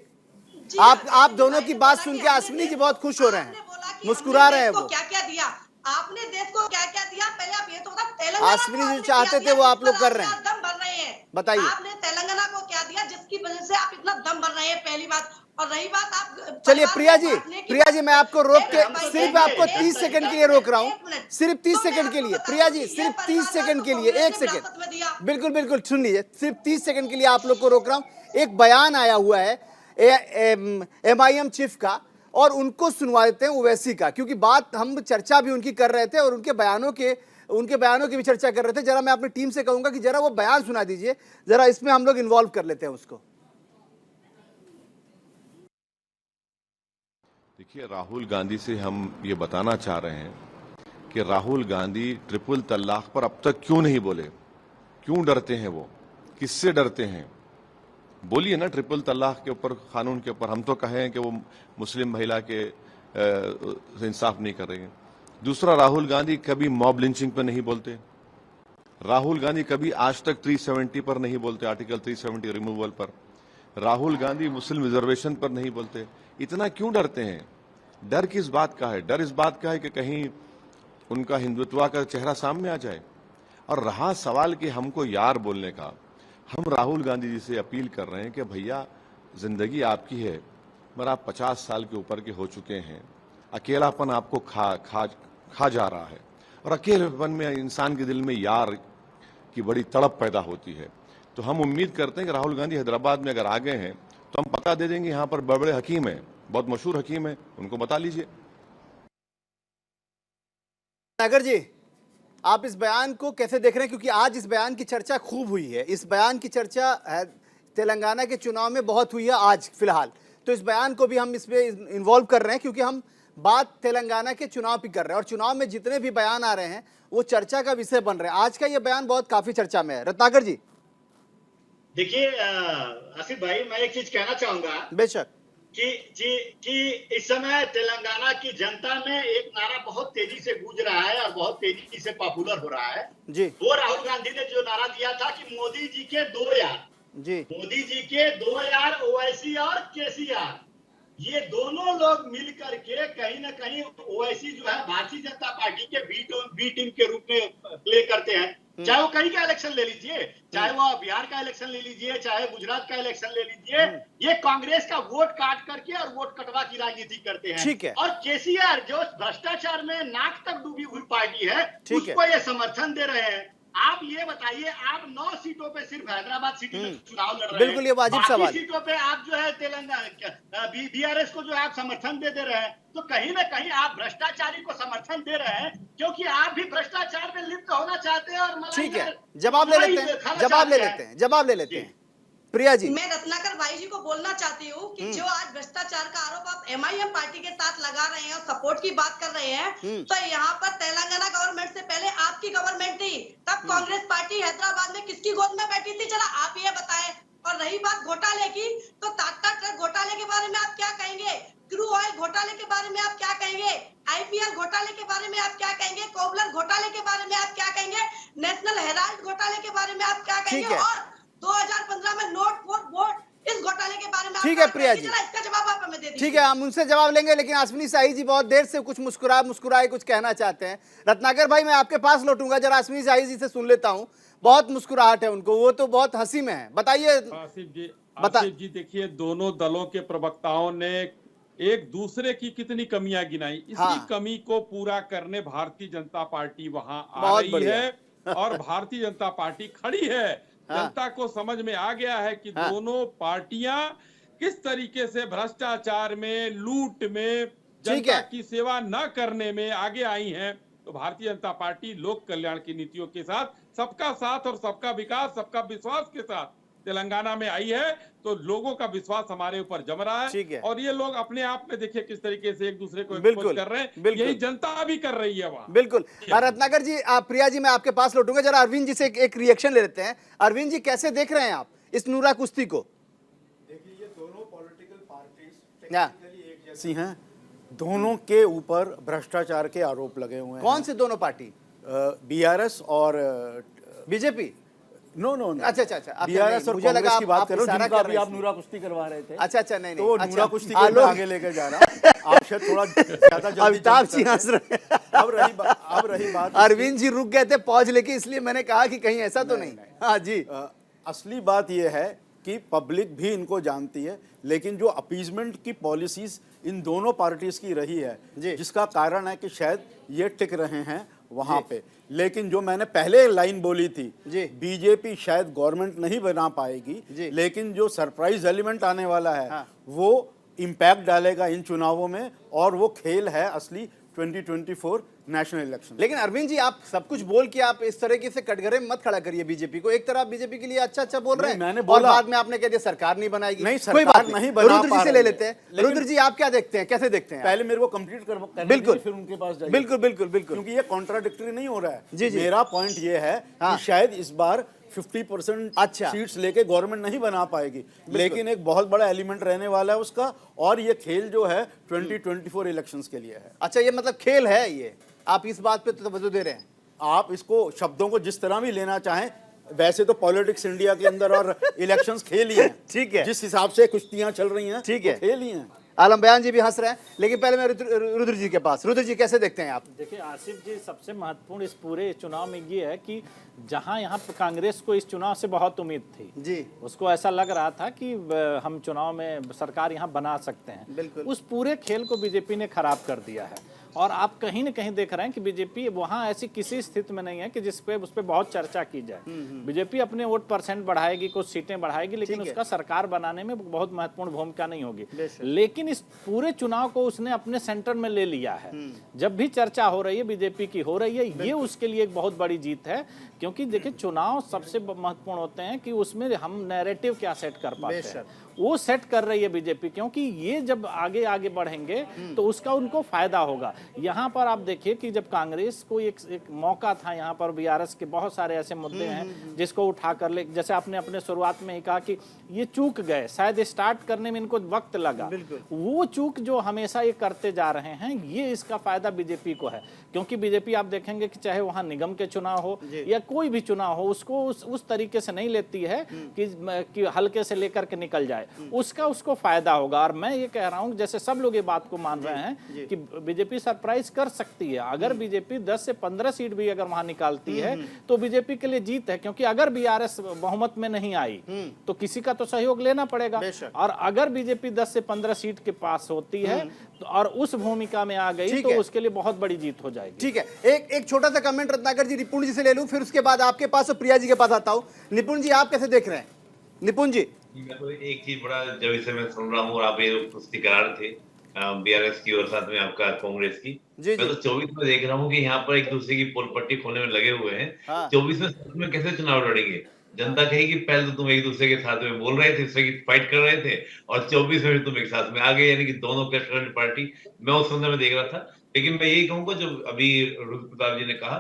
आप दोनों की बात सुन के अश्विनी जी बहुत खुश हो रहे हैं, मुस्कुरा रहे हैं। वो क्या क्या दिया आपने देश को, क्या क्या दिया? पहले आप ये तो बता, तेलंगाना अश्विनी जी चाहते थे वो आप लोग कर रहे हैं। दम भर रहे हैं, बताइए आपने तेलंगाना को क्या दिया जिसकी वजह से आप इतना दम भर रहे हैं? पहली बात। और रही बात, आप चलिए प्रिया जी मैं आपको रोक के सिर्फ आपको 30 सेकंड के लिए रोक रहा हूँ, सिर्फ 30 सेकंड के लिए। प्रिया जी सिर्फ 30 सेकंड के लिए, 1 सेकंड, बिल्कुल बिल्कुल सुन लीजिए, सिर्फ 30 सेकंड के लिए आप लोग को रोक रहा हूँ। एक बयान आया हुआ है MIM चीफ का, और उनको सुनवा देते हैं ओवैसी का, क्योंकि बात हम चर्चा भी उनकी कर रहे थे और उनके बयानों की भी चर्चा कर रहे थे। जरा मैं अपनी टीम से कहूंगा कि जरा वो बयान सुना दीजिए, जरा इसमें हम लोग इन्वॉल्व कर लेते हैं उसको। देखिए, राहुल गांधी से हम ये बताना चाह रहे हैं कि राहुल गांधी ट्रिपल तलाक पर अब तक क्यों नहीं बोले, क्यों डरते हैं वो, किससे डरते हैं? बोलिए ना ट्रिपल तलाक के ऊपर, कानून के ऊपर। हम तो कहे हैं कि वो मुस्लिम महिला के इंसाफ नहीं कर रही है। दूसरा, राहुल गांधी कभी मॉब लिंचिंग पर नहीं बोलते, राहुल गांधी कभी आज तक 370 पर नहीं बोलते, आर्टिकल 370 रिमूवल पर, राहुल गांधी मुस्लिम रिजर्वेशन पर नहीं बोलते। इतना क्यों डरते हैं? डर किस बात का है? डर इस बात का है कि कहीं उनका हिंदुत्व का चेहरा सामने आ जाए। और रहा सवाल कि हमको यार बोलने का, हम राहुल गांधी जी से अपील कर रहे हैं कि भैया जिंदगी आपकी है, मगर आप 50 साल के ऊपर के हो चुके हैं, अकेलापन आपको खा जा रहा है, और अकेलेपन में इंसान के दिल में यार की बड़ी तड़प पैदा होती है। तो हम उम्मीद करते हैं कि राहुल गांधी हैदराबाद में अगर आ गए हैं तो हम पता दे देंगे, यहाँ पर बड़े बड़े हकीम हैं, बहुत मशहूर हकीम है, उनको बता लीजिए। नागर जी, आप इस बयान को कैसे देख रहे हैं? क्योंकि आज इस बयान की चर्चा खूब हुई है, इस बयान की चर्चा तेलंगाना के चुनाव में बहुत हुई है आज फिलहाल, तो इस बयान को भी हम इसमें इन्वॉल्व कर रहे हैं, क्योंकि हम बात तेलंगाना के चुनाव की कर रहे हैं और चुनाव में जितने भी बयान आ रहे हैं वो चर्चा का विषय बन रहे हैं। आज का ये बयान बहुत काफी चर्चा में है। रत्नाकर जी देखिए आसिफ भाई, मैं एक चीज कहना चाहूंगा बेशक कि इस समय तेलंगाना की जनता में एक नारा बहुत तेजी से गूंज रहा है और बहुत तेजी से पॉपुलर हो रहा है जी। वो राहुल गांधी ने जो नारा दिया था कि मोदी जी के 2 यार जी, मोदी जी के 2 यार ओवैसी और केसीआर, ये दोनों लोग मिल करके कहीं ना कहीं ओवैसी जो है भारतीय जनता पार्टी के बी टीम के रूप में प्ले करते हैं। चाहे वो कहीं का इलेक्शन ले लीजिए, चाहे वो बिहार का इलेक्शन ले लीजिए, चाहे गुजरात का इलेक्शन ले लीजिए, ये कांग्रेस का वोट काट करके और वोट कटवा की राजनीति करते हैं। ठीक है। और केसीआर जो भ्रष्टाचार में नाक तक डूबी हुई पार्टी है, उसको ये समर्थन दे रहे हैं। आप ये बताइए, आप 9 सीटों पे सिर्फ हैदराबाद सिटी में चुनाव लड़ रहे हैं, बिल्कुल ये वाजिब सवाल। बाकी सीटों पे आप जो है तेलंगाना बीआरएस को जो है आप समर्थन दे रहे हैं, तो कहीं ना कहीं आप भ्रष्टाचारी को समर्थन दे रहे हैं, क्योंकि आप भी भ्रष्टाचार में लिप्त होना चाहते हैं। और ठीक है, जवाब ले लेते हैं प्रिया जी। मैं रत्नाकर भाई जी को बोलना चाहती हूँ कि जो आज भ्रष्टाचार का आरोप आप MIM पार्टी के साथ लगा रहे हैं और सपोर्ट की बात कर रहे हैं, तो यहाँ पर तेलंगाना गवर्नमेंट से पहले आपकी गवर्नमेंट थी, तब कांग्रेस पार्टी हैदराबाद में किसकी गोद में बैठी थी, जरा आप ये बताएं। और रही बात घोटाले की, तो टाटा ट्रक घोटाले के बारे में आप क्या कहेंगे? क्रू ऑयल घोटाले के बारे में आप क्या कहेंगे? आईपीएल घोटाले के बारे में आप क्या कहेंगे? कोबलर घोटाले के बारे में आप क्या कहेंगे? नेशनल हेराल्ड घोटाले के बारे में आप क्या कहेंगे? और 2015 में नोट बोर्ड इस घोटाले के बारे में ठीक है प्रिया जी, इसका जवाब आप हमें दे दीजिए। ठीक है, हम उनसे जवाब लेंगे, लेकिन अश्विनी शाही जी बहुत देर से कुछ मुस्कुराए कुछ कहना चाहते हैं। रत्नाकर भाई मैं आपके पास लौटूंगा, जरा अश्विनी शाही जी से सुन लेता हूं। बहुत मुस्कुराहट है उनको, वो तो बहुत हंसी में है। बताइए आसिफ जी देखिए, दोनों दलों के प्रवक्ताओं ने एक दूसरे की कितनी कमियां गिनाई। इसी कमी को पूरा करने भारतीय जनता पार्टी वहां आ रही है और भारतीय जनता पार्टी खड़ी है। जनता को समझ में आ गया है कि दोनों पार्टियां किस तरीके से भ्रष्टाचार में, लूट में, जनता की सेवा न करने में आगे आई हैं। तो भारतीय जनता पार्टी लोक कल्याण की नीतियों के साथ, सबका साथ और सबका विकास, सबका विश्वास के साथ तेलंगाना में आई है। तो लोगों का विश्वास हमारे ऊपर जम रहा है और ये लोग अपने आप में देखिए किस तरीके से एक दूसरे को एक्सपोज कर रहे हैं। यही जनता भी कर रही है वहां। बिल्कुल। रत्नाकर जी, प्रिया जी मैं आपके पास लौटूंगा, जरा अरविंद जी से एक रिएक्शन ले लेते हैं। अरविंद जी कैसे देख रहे हैं आप इस नूरा कुश्ती को? देखिए ये दोनों पॉलिटिकल पार्टीज टेक्निकली एक जैसी हैं, दोनों के ऊपर भ्रष्टाचार के आरोप लगे हुए हैं। कौन से दोनों पार्टी? बीआरएस और बीजेपी? नो, अच्छा, बीआरएस और कांग्रेस की बात कर रहे हो, जिनका अभी आप नूरा कुश्ती करवा रहे थे। अच्छा, नहीं, तो नूरा कुश्ती को आगे लेकर जा रहा। आप शायद थोड़ा ज्यादा जल्दी अमिताभ जी हंस रहे हैं। अब रही बात, अरविंद जी रुक गए थे पॉज लेके, इसलिए मैंने कहा कि कहीं ऐसा तो नहीं। हाँ जी, असली बात यह है कि पब्लिक भी इनको जानती है, लेकिन जो अपीजमेंट की पॉलिसीज इन दोनों पार्टीज की रही है, जिसका कारण है कि शायद ये टिक रहे हैं वहां पे। लेकिन जो मैंने पहले लाइन बोली थी, बीजेपी शायद गवर्नमेंट नहीं बना पाएगी, लेकिन जो सरप्राइज एलिमेंट आने वाला है वो इम्पैक्ट डालेगा इन चुनावों में, और वो खेल है असली 2024 नेशनल इलेक्शन। लेकिन अरविंद जी आप सब कुछ बोल के आप इस तरह से कटघरे में मत खड़ा करिए बीजेपी को। एक तरफ बीजेपी के लिए अच्छा बोल रहे हैं, मैंने बोला, और बाद में आपने कह दिया सरकार नहीं बनाएगी। नहीं, कोई बात नहीं बना। रुद्र जी से ले लेते हैं। रुद्र जी आप क्या देखते हैं, कैसे देखते हैं? पहले मेरे को कंप्लीट कर बिल्कुल, फिर उनके पास जाइए। बिल्कुल, क्योंकि ये कॉन्ट्राडिक्टरी नहीं हो रहा है। जी। मेरा पॉइंट ये है कि शायद इस बार 50% सीट्स लेके गवर्नमेंट नहीं बना पाएगी, लेकिन एक बहुत बड़ा एलिमेंट रहने वाला है उसका, और ये खेल जो है 2024 इलेक्शंस के लिए है। अच्छा, ये मतलब खेल है, ये आप इस बात पे तवज्जो दे रहे हैं? आप इसको शब्दों को जिस तरह भी लेना चाहें, वैसे तो पॉलिटिक्स इंडिया के अंदर और इलेक्शंस खेल ही हैं। ठीक है, जिस हिसाब से कुश्तियां चल रही हैं, ठीक है, खेल ही हैं। आलम बयान जी भी हंस रहे हैं, लेकिन पहले मैं रुद्र जी के पास। रुद्र जी कैसे देखते हैं आप? देखिए आसिफ जी, सबसे महत्वपूर्ण इस पूरे चुनाव में ये है कि जहां यहाँ पर कांग्रेस को इस चुनाव से बहुत उम्मीद थी जी, उसको ऐसा लग रहा था कि हम चुनाव में सरकार यहाँ बना सकते हैं, बिल्कुल, उस पूरे खेल को बीजेपी ने खराब कर दिया है। और आप कहीं न कहीं देख रहे हैं कि बीजेपी वहां ऐसी किसी स्थिति में नहीं है कि उस पर बहुत चर्चा की जाए। बीजेपी अपने वोट परसेंट बढ़ाएगी, कुछ सीटें बढ़ाएगी, लेकिन उसका सरकार बनाने में बहुत महत्वपूर्ण भूमिका नहीं होगी। लेकिन इस पूरे चुनाव को उसने अपने सेंटर में ले लिया है। जब भी चर्चा हो रही है बीजेपी की हो रही है, ये उसके लिए एक बहुत बड़ी जीत है। क्योंकि देखिए चुनाव सबसे महत्वपूर्ण होते हैं कि उसमें हम नैरेटिव क्या सेट कर पाते हैं, वो सेट कर रही है बीजेपी। क्योंकि ये जब आगे आगे बढ़ेंगे तो उसका उनको फायदा होगा। यहाँ पर आप देखिए कि जब कांग्रेस को एक मौका था, यहाँ पर बीआरएस के बहुत सारे ऐसे मुद्दे हैं जिसको उठा कर ले, जैसे आपने अपने शुरुआत में ही कहा कि ये चूक गए, शायद स्टार्ट करने में इनको वक्त लगा। वो चूक जो हमेशा ये करते जा रहे हैं, ये इसका फायदा बीजेपी को है। क्योंकि बीजेपी आप देखेंगे कि चाहे वहाँ निगम के चुनाव हो या कोई भी चुनाव हो, उसको उस तरीके से नहीं लेती है कि हल्के से लेकर के निकल जाए, उसको फायदा होगा। और मैं ये कह रहा हूं, जैसे सब लोग ये बात को मान रहे हैं कि बीजेपी सरप्राइज कर सकती है। अगर बीजेपी 10 से 15 सीट भी अगर वहां निकालती है तो बीजेपी के लिए जीत है। क्योंकि अगर बीआरएस बहुमत में नहीं आई तो किसी का तो सहयोग लेना पड़ेगा, और अगर बीजेपी 10 से 15 सीट के पास होती है तो और उस भूमिका में आ गई तो उसके लिए बहुत बड़ी जीत हो जाएगी। ठीक है, एक छोटा सा कमेंट रत्नाकर जी निपुण जी से ले लूं, फिर उसके बाद आपके पास और प्रिया जी के पास आता हूं। निपुण जी आप कैसे देख रहे हैं? निपुण जी, मैं तो एक चीज बड़ा, जब इसे मैं सुन रहा हूँ और आप ये कुश्ती करा रहे थे बीआरएस की और साथ में आपका कांग्रेस की, मैं तो 24 में देख रहा हूँ कि यहाँ पर एक दूसरे की पोल पट्टी खोलने में लगे हुए हैं। 24 में कैसे चुनाव लड़ेंगे? जनता कहेगी पहले तो तुम एक दूसरे के साथ में बोल रहे थे, दूसरे की फाइट कर रहे थे, और 24 में भी तुम एक साथ में आ गए, यानी कि दोनों कश्मीर पार्टी। मैं उस संदर्भ में देख रहा था। लेकिन मैं यही कहूंगा, जो अभी रुद्र प्रताप जी ने कहा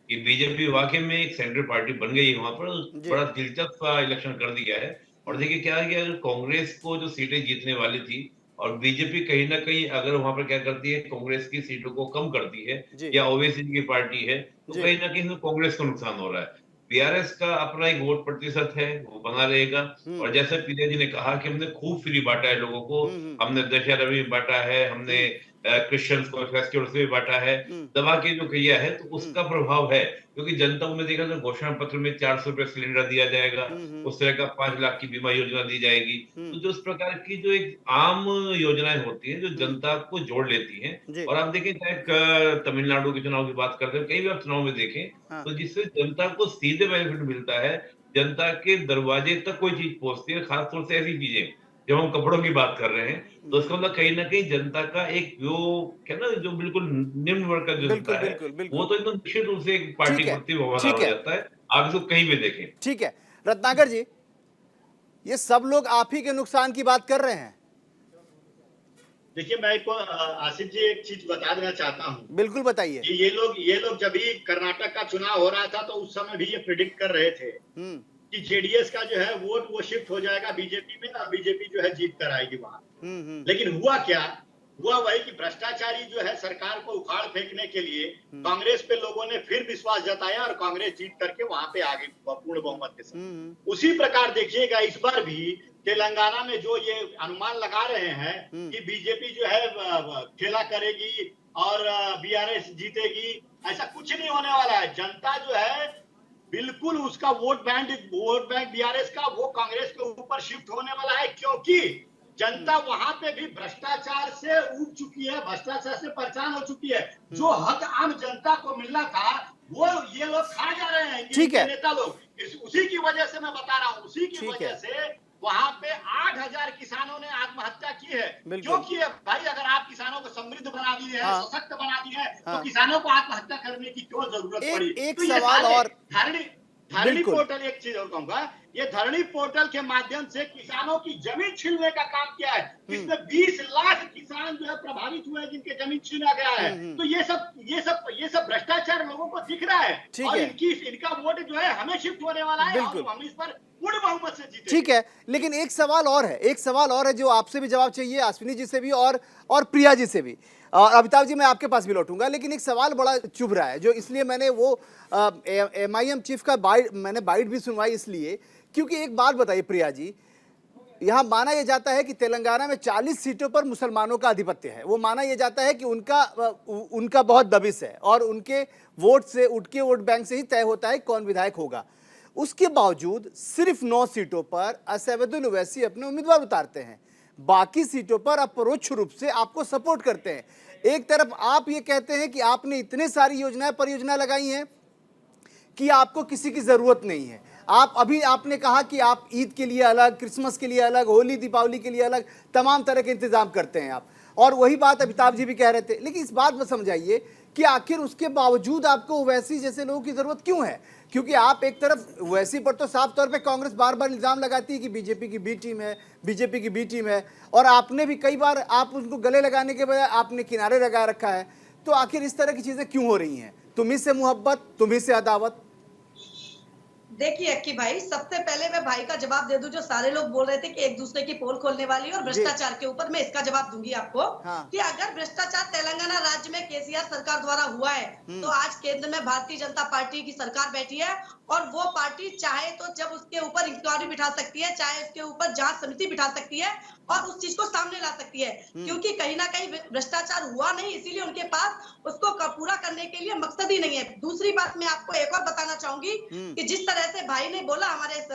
कि बीजेपी वाकई में एक सेंट्रल पार्टी बन गई है, वहां पर बड़ा दिलचस्प इलेक्शन कर दिया है। और देखिए क्या है कि अगर कांग्रेस को जो सीटें जीतने वाली थी और बीजेपी कहीं ना कहीं अगर वहां पर क्या करती है, कांग्रेस की सीटों को कम करती है या ओवैसी की पार्टी है, तो कहीं ना कहीं कांग्रेस को नुकसान हो रहा है। बीआरएस का अपना एक वोट प्रतिशत है, वो बना रहेगा। और जैसे पीजे जी ने कहा कि हमने खूब फ्री बांटा है लोगों को, हमने दशहरा में बांटा है, हमने क्रिश्चियंस को फेस्टिवल से भी बांटा है, दबा के जो किया है, तो उसका प्रभाव है। क्योंकि जनता को मैं देखा तो घोषणा पत्र में 400 रुपए सिलेंडर दिया जाएगा, उस तरह का 5 लाख की बीमा योजना दी जाएगी। तो जो इस प्रकार की जो एक आम योजनाएं होती है जो जनता को जोड़ लेती हैं, और आप देखें चाहे तमिलनाडु के चुनाव की बात करते हैं, कई भी आप चुनाव में देखें तो जिससे जनता को सीधे बेनिफिट मिलता है, जनता के दरवाजे तक कोई चीज पहुंचती है। खासतौर से ऐसी चीजें जब हम कपड़ों की बात कर रहे हैं, तो उसका मतलब कहीं ना कहीं जनता का एक जो क्या ना, जो बिल्कुल निम्न वर्ग का जो जनता है, वो तो एकदम निश्चित रूप से एक पार्टी प्रति वफादार हो जाता है, आप इसको कहीं भी देखें। ठीक है रत्नाकर जी, ये सब लोग आप ही के नुकसान की बात कर रहे हैं। देखिए, मैं को आसिफ जी एक चीज बता देना चाहता हूँ। बिल्कुल बताइए। ये लोग जब भी कर्नाटक का चुनाव हो रहा था तो उस समय भी ये प्रिडिक्ट कर रहे थे कि जेडीएस का जो है वोट वो शिफ्ट हो जाएगा बीजेपी में, और बीजेपी जो है जीत कर आएगी वहां। लेकिन हुआ क्या? हुआ वही कि भ्रष्टाचारी जो है सरकार को उखाड़ फेंकने के लिए कांग्रेस पे लोगों ने फिर विश्वास जताया और कांग्रेस जीत करके वहां पे आ गई पूर्ण बहुमत के साथ। उसी प्रकार देखिएगा इस बार भी तेलंगाना में जो ये अनुमान लगा रहे हैं कि बीजेपी जो है खेला करेगी और बीआरएस जीतेगी, ऐसा कुछ नहीं होने वाला है। जनता जो है बिल्कुल उसका वोट बैंक बीआरएस का वो कांग्रेस के ऊपर शिफ्ट होने वाला है, क्योंकि जनता वहां पे भी भ्रष्टाचार से उब चुकी है, भ्रष्टाचार से परेशान हो चुकी है। जो हक आम जनता को मिलना था वो ये लोग खा जा रहे हैं, ठीक है नेता लोग। उसी की वजह से मैं बता रहा हूँ, उसी की वजह से वहां पे 8000 किसानों ने आत्महत्या की है। क्यों की है भाई? अगर आप किसानों को समृद्ध बना दिए है, सशक्त बना दिए है, तो किसानों को आत्महत्या करने की क्यों जरूरत पड़ी? एक सवाल और, धरणी पोर्टल, एक चीज और कहूंगा, ये धरणी पोर्टल के माध्यम से किसानों की जमीन छीनने का काम किया है। इसमें 20 लाख किसान जो है प्रभावित हुए हैं, जिनके जमीन छीना गया है। तो ये सब भ्रष्टाचार लोगों को दिख रहा है, और इनका वोट जो है हमें शिफ्ट होने वाला है, और हम इस पर पूर्ण बहुमत से जीतेंगे। ठीक है, लेकिन एक सवाल और है, जो आपसे भी जवाब चाहिए, अश्विनी जी से भी और प्रिया जी से भी, और अमिताभ जी मैं आपके पास भी लौटूंगा। लेकिन एक सवाल बड़ा चुभ रहा है, जो इसलिए मैंने वो MIM चीफ का बाइट भी सुनवाई, इसलिए क्योंकि एक बात बताइए प्रिया जी, यहाँ माना यह जाता है कि तेलंगाना में 40 सीटों पर मुसलमानों का आधिपत्य है। वो माना यह जाता है कि उनका बहुत दबिश है, और उनके वोट से, उनके वोट बैंक से ही तय होता है कौन विधायक होगा। उसके बावजूद सिर्फ 9 सीटों पर असैवुद्दीन ओवैसी अपने उम्मीदवार उतारते हैं, बाकी सीटों पर अपरोक्ष रूप से आपको सपोर्ट करते हैं। एक तरफ आप ये कहते हैं कि आपने इतने सारी परियोजनाएं लगाई हैं कि आपको किसी की जरूरत नहीं है। आपने कहा कि आप ईद के लिए अलग, क्रिसमस के लिए अलग, होली दीपावली के लिए अलग तमाम तरह के इंतजाम करते हैं आप, और वही बात अमिताभ जी भी कह रहे थे। लेकिन इस बात में समझाइए कि आखिर उसके बावजूद आपको ओवैसी जैसे लोगों की जरूरत क्यों है? क्योंकि आप एक तरफ ओवैसी पर तो साफ तौर पे कांग्रेस बार बार इल्जाम लगाती है कि बीजेपी की बी टीम है, और आपने भी कई बार आप उनको गले लगाने के बजाय आपने किनारे लगा रखा है। तो आखिर इस तरह की चीजें क्यों हो रही हैं? तुम्ही से मोहब्बत, तुम्ही से अदावत। देखिए अक्की भाई, सबसे पहले मैं भाई का जवाब दे दूं, जो सारे लोग बोल रहे थे कि एक दूसरे की पोल खोलने वाली और भ्रष्टाचार के ऊपर, मैं इसका जवाब दूंगी आपको। कि अगर भ्रष्टाचार तेलंगाना राज्य में केसीआर सरकार द्वारा हुआ है, तो आज केंद्र में भारतीय जनता पार्टी की सरकार बैठी है, और वो पार्टी चाहे तो जब उसके ऊपर इंक्वायरी बिठा सकती है, चाहे उसके ऊपर जांच समिति बिठा सकती है, और उस चीज को सामने ला सकती है। क्योंकि कहीं ना कहीं भ्रष्टाचार हुआ नहीं, इसीलिए उनके पास उसको पूरा करने के लिए मकसद ही नहीं है। दूसरी बात मैं आपको एक और बताना चाहूंगी कि जिस तरह से भाई ने बोला हमारे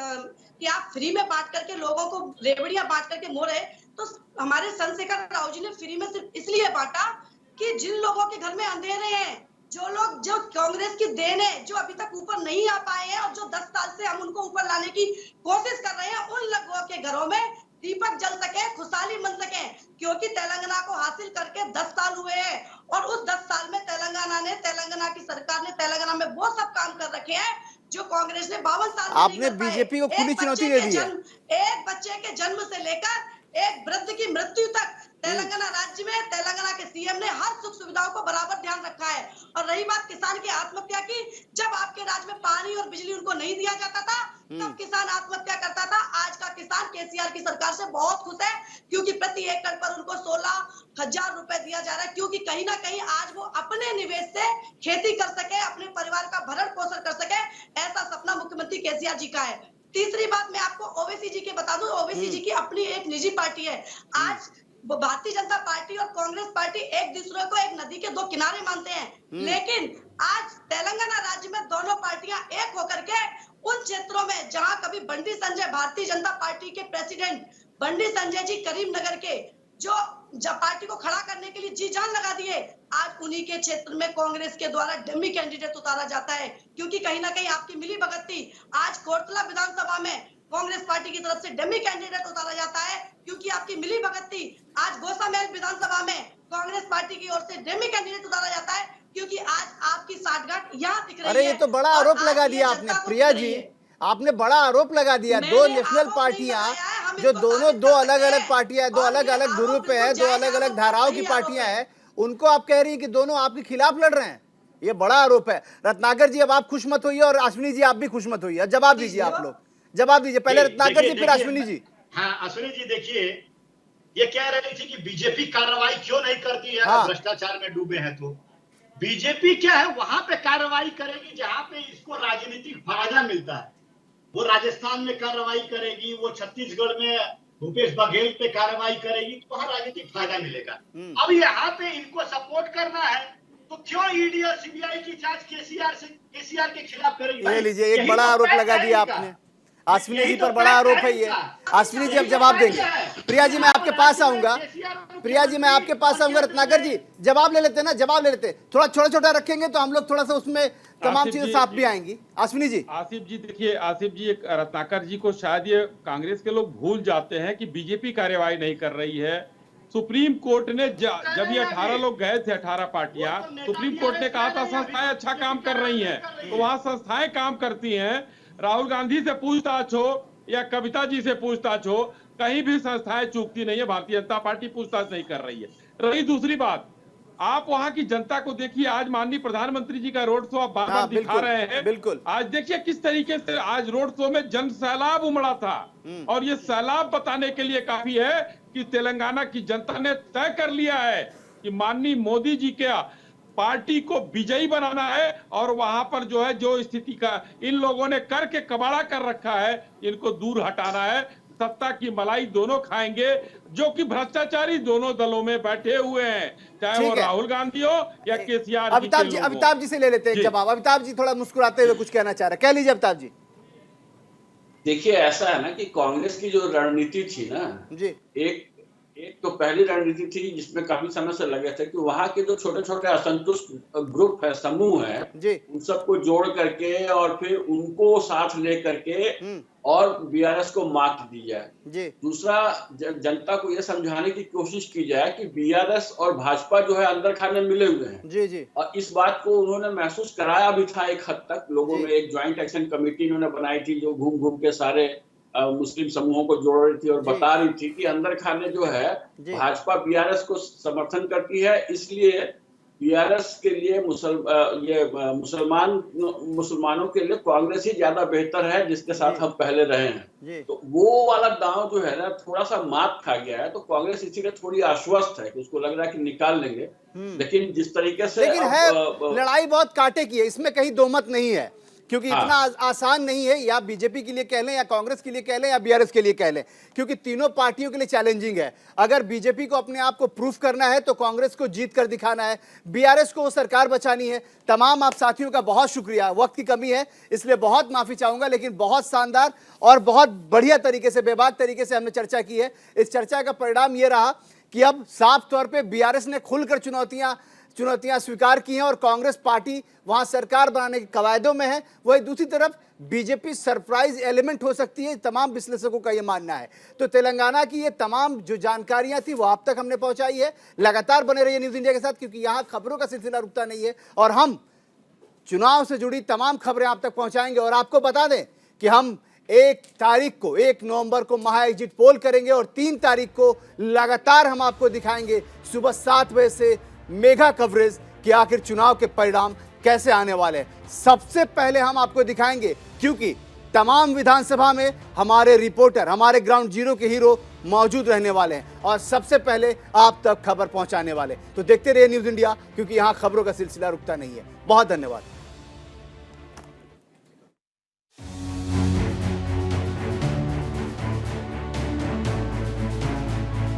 कि आप फ्री में बांट करके लोगों को रेवड़ियां बांट करके मोड़े, तो हमारे चंद्रशेखर राव जी ने फ्री में सिर्फ इसलिए बांटा कि जिन लोगों के घर में अंधेरे हैं, जो कांग्रेस की देन है, जो अभी तक ऊपर नहीं आ पाए हैं, और जो 10 साल से हम उनको ऊपर लाने की कोशिश कर रहे हैं, उन लोगों के घरों में दीपक जल सके, खुशहाली बन सके। क्योंकि तेलंगाना को हासिल करके 10 साल हुए हैं, और उस 10 साल में तेलंगाना की सरकार ने तेलंगाना में वो सब काम कर रखे हैं जो कांग्रेस ने 52 साल आपने बीजेपी को खुली चुनौती दे दी है। एक बच्चे के जन्म से लेकर एक वृद्ध की मृत्यु तक तेलंगाना राज्य में तेलंगाना के सीएम ने हर सुख सुविधाओं को बराबर ध्यान रखा है। और रही बात किसान की आत्महत्या की, जब आपके राज्य में पानी और बिजली उनको नहीं दिया जाता था तब किसान आत्महत्या करता था। आज का किसान केसीआर की सरकार से बहुत खुश है, क्योंकि प्रति एकड़ पर उनको 16,000 रुपए दिया जा रहा है, क्योंकि कहीं ना कहीं आज वो अपने निवेश से खेती कर सके, अपने परिवार का भरण पोषण कर सके। ऐसा सपना मुख्यमंत्री केसीआर जी का है। तीसरी बात मैं आपको ओवैसी जी की बता दूं, ओवैसी जी की अपनी एक निजी पार्टी है। आज भारतीय जनता पार्टी और कांग्रेस पार्टी एक दूसरे को एक नदी के दो किनारे मानते हैं, लेकिन आज तेलंगाना राज्य में दोनों पार्टियां एक होकर के उन क्षेत्रों में जहां कभी बंडी संजय, भारतीय जनता पार्टी के प्रेसिडेंट बंडी संजय जी करीमनगर के जो पार्टी को खड़ा करने के लिए जी जान लगा दिए, आज उन्हीं के क्षेत्र में कांग्रेस के द्वारा डमी कैंडिडेट उतारा जाता है, क्योंकि कहीं ना कहीं आपकी मिली भगत थी। आज कोटला विधानसभा में कांग्रेस पार्टी की तरफ से डमी कैंडिडेट उतारा जाता है, क्योंकि आपकी मिली भगत थी। आज गोसामहल विधानसभा में कांग्रेस पार्टी की ओर से डमी कैंडिडेट उतारा जाता है, क्योंकि आज आपकी साठगांठ यहाँ दिख रही है। अरे ये तो बड़ा आरोप लगा दिया आपने प्रिया जी, आपने बड़ा आरोप लगा दिया। दो नेशनल पार्टियां जो दोनों दो अलग अलग पार्टियां, दो अलग अलग ग्रुप है, दो अलग अलग धाराओं की पार्टियां हैं, उनको आप कह रही हैं कि दोनों आपके खिलाफ लड़ रहे हैं। ये बड़ा आरोप है। रत्नाकर जी अब आप खुश मत होइए और अश्विनी जी आप भी खुश मत होइए। जवाब दीजिए, आप लोग जवाब दीजिए। पहले रत्नाकर जी फिर अश्विनी जी। हाँ अश्विनी जी, देखिए ये कह रही थी कि बीजेपी कार्रवाई क्यों नहीं करती है, हाँ। भ्रष्टाचार में डूबे हैं। तो बीजेपी क्या है, वहां पे कार्रवाई करेगी जहां पे इसको राजनीतिक फायदा मिलता है। वो राजस्थान में कार्रवाई करेगी, वो छत्तीसगढ़ में भूपेश बघेल पे कार्रवाई करेगी, तो वहां राजनीतिक फायदा मिलेगा। अब यहाँ पे इनको सपोर्ट करना है तो क्यों ईडी और सीबीआई की जांच केसीआर के खिलाफ करेगी? ये लीजिए, एक बड़ा आरोप लगा दिया आपने अश्विनी जी पर, बड़ा आरोप है ये। अश्विनी जी अब जवाब देंगे। प्रिया जी मैं आपके पास आऊंगा, प्रिया जी मैं आपके पास आऊंगा। रत्नाकर जी जवाब ले लेते ना, जवाब ले लेते। थोड़ा छोटा छोटा रखेंगे तो हम लोग थोड़ा सा उसमें तमाम चीजें साफ भी आएंगी। अश्विनी जी। आसिफ जी देखिए, आसिफ जी एक रत्नाकर जी को शायद ये कांग्रेस के लोग भूल जाते हैं कि बीजेपी कार्यवाही नहीं कर रही है। सुप्रीम कोर्ट ने जब ये 18 लोग गए थे, 18 पार्टियां, सुप्रीम कोर्ट ने कहा था संस्थाएं अच्छा काम कर रही हैं, तो वहां संस्थाएं काम करती हैं। राहुल गांधी से पूछताछ हो या कविता जी से पूछताछ हो, कहीं भी संस्थाएं चूकती नहीं है। भारतीय जनता पार्टी पूछताछ नहीं कर रही है। रही दूसरी बात, आप वहां की जनता को देखिए। आज माननीय प्रधानमंत्री जी का रोड शो आप बार बार दिखा रहे हैं। बिल्कुल। आज देखिए किस तरीके से आज रोड शो में जन सैलाब उमड़ा था, और ये सैलाब बताने के लिए काफी है कि तेलंगाना की जनता ने तय कर लिया है कि माननीय मोदी जी के पार्टी को विजयी बनाना है, और वहां पर जो है जो स्थिति का इन लोगों ने करके कबाड़ा कर रखा है, इनको दूर हटाना है। सत्ता की मलाई दोनों खाएंगे, जो कि भ्रष्टाचारी दोनों दलों में बैठे हुए हैं, चाहे वो राहुल गांधी हो या केसीआर। अमिताभ जी से ले लेते हैं जवाब। अमिताभ जी थोड़ा मुस्कुराते हुए कुछ कहना चाह रहे, कह लीजिए अमिताभ जी। देखिए ऐसा है ना कि कांग्रेस की जो रणनीति थी ना जी, एक तो पहली रणनीति थी जिसमें काफी समय से लगे थे कि वहां के जो छोटे छोटे असंतुष्ट ग्रुप है, समूह है, उन सबको जोड़ करके और फिर उनको साथ ले करके और बीआरएस को मात दी जाए। दूसरा, जनता को यह समझाने की कोशिश की जाए कि बीआरएस और भाजपा जो है अंदर खाने मिले हुए हैं। जी जी। और इस बात को उन्होंने महसूस कराया भी था एक हद तक। लोगों में एक ज्वाइंट एक्शन कमेटी उन्होंने बनाई थी जो घूम घूम के सारे मुस्लिम समूहों को जोड़ रही थी और बता रही थी कि अंदर खाने जो है भाजपा बीआरएस को समर्थन करती है, इसलिए बीआरएस के लिए मुसलमानों के लिए कांग्रेस ही ज्यादा बेहतर है, जिसके साथ हम पहले रहे हैं। तो वो वाला दांव जो है ना थोड़ा सा मात खा गया है, तो कांग्रेस इसीलिए थोड़ी आश्वस्त है कि उसको लग रहा है कि निकाल लेंगे। लेकिन जिस तरीके से लड़ाई बहुत कांटे की है, इसमें कहीं दो मत नहीं है, क्योंकि इतना आसान नहीं है। या बीजेपी के लिए कह लें, या कांग्रेस के लिए कह लें, या बीआरएस के लिए कह लें, क्योंकि तीनों पार्टियों के लिए चैलेंजिंग है। अगर बीजेपी को अपने आप को प्रूफ करना है तो कांग्रेस को जीत कर दिखाना है, बीआरएस को वो सरकार बचानी है। तमाम आप साथियों का बहुत शुक्रिया। वक्त की कमी है इसलिए बहुत माफी चाहूंगा, लेकिन बहुत शानदार और बहुत बढ़िया तरीके से, बेबाक तरीके से हमने चर्चा की है। इस चर्चा का परिणाम ये रहा कि अब साफ तौर पर बीआरएस ने खुलकर चुनौतियां स्वीकार की हैं और कांग्रेस पार्टी वहां सरकार बनाने के कवायदों में है। वही दूसरी तरफ बीजेपी सरप्राइज एलिमेंट हो सकती है, तमाम विश्लेषकों का यह मानना है। तो तेलंगाना की ये तमाम जो जानकारियां थी वो आप तक हमने पहुंचाई है। लगातार बने रहिए न्यूज़ इंडिया के साथ, क्योंकि यहां खबरों का सिलसिला रुकता नहीं है और हम चुनाव से जुड़ी तमाम खबरें आप तक पहुंचाएंगे। और आपको बता दें कि हम 1 तारीख को 1 नवंबर को महा एग्जिट पोल करेंगे और 3 तारीख को लगातार हम आपको दिखाएंगे सुबह 7 बजे से मेगा कवरेज कि आखिर चुनाव के परिणाम कैसे आने वाले हैं। सबसे पहले हम आपको दिखाएंगे क्योंकि तमाम विधानसभा में हमारे रिपोर्टर, हमारे ग्राउंड जीरो के हीरो मौजूद रहने वाले हैं और सबसे पहले आप तक खबर पहुंचाने वाले। तो देखते रहिए न्यूज़ इंडिया, क्योंकि यहां खबरों का सिलसिला रुकता नहीं है। बहुत धन्यवाद।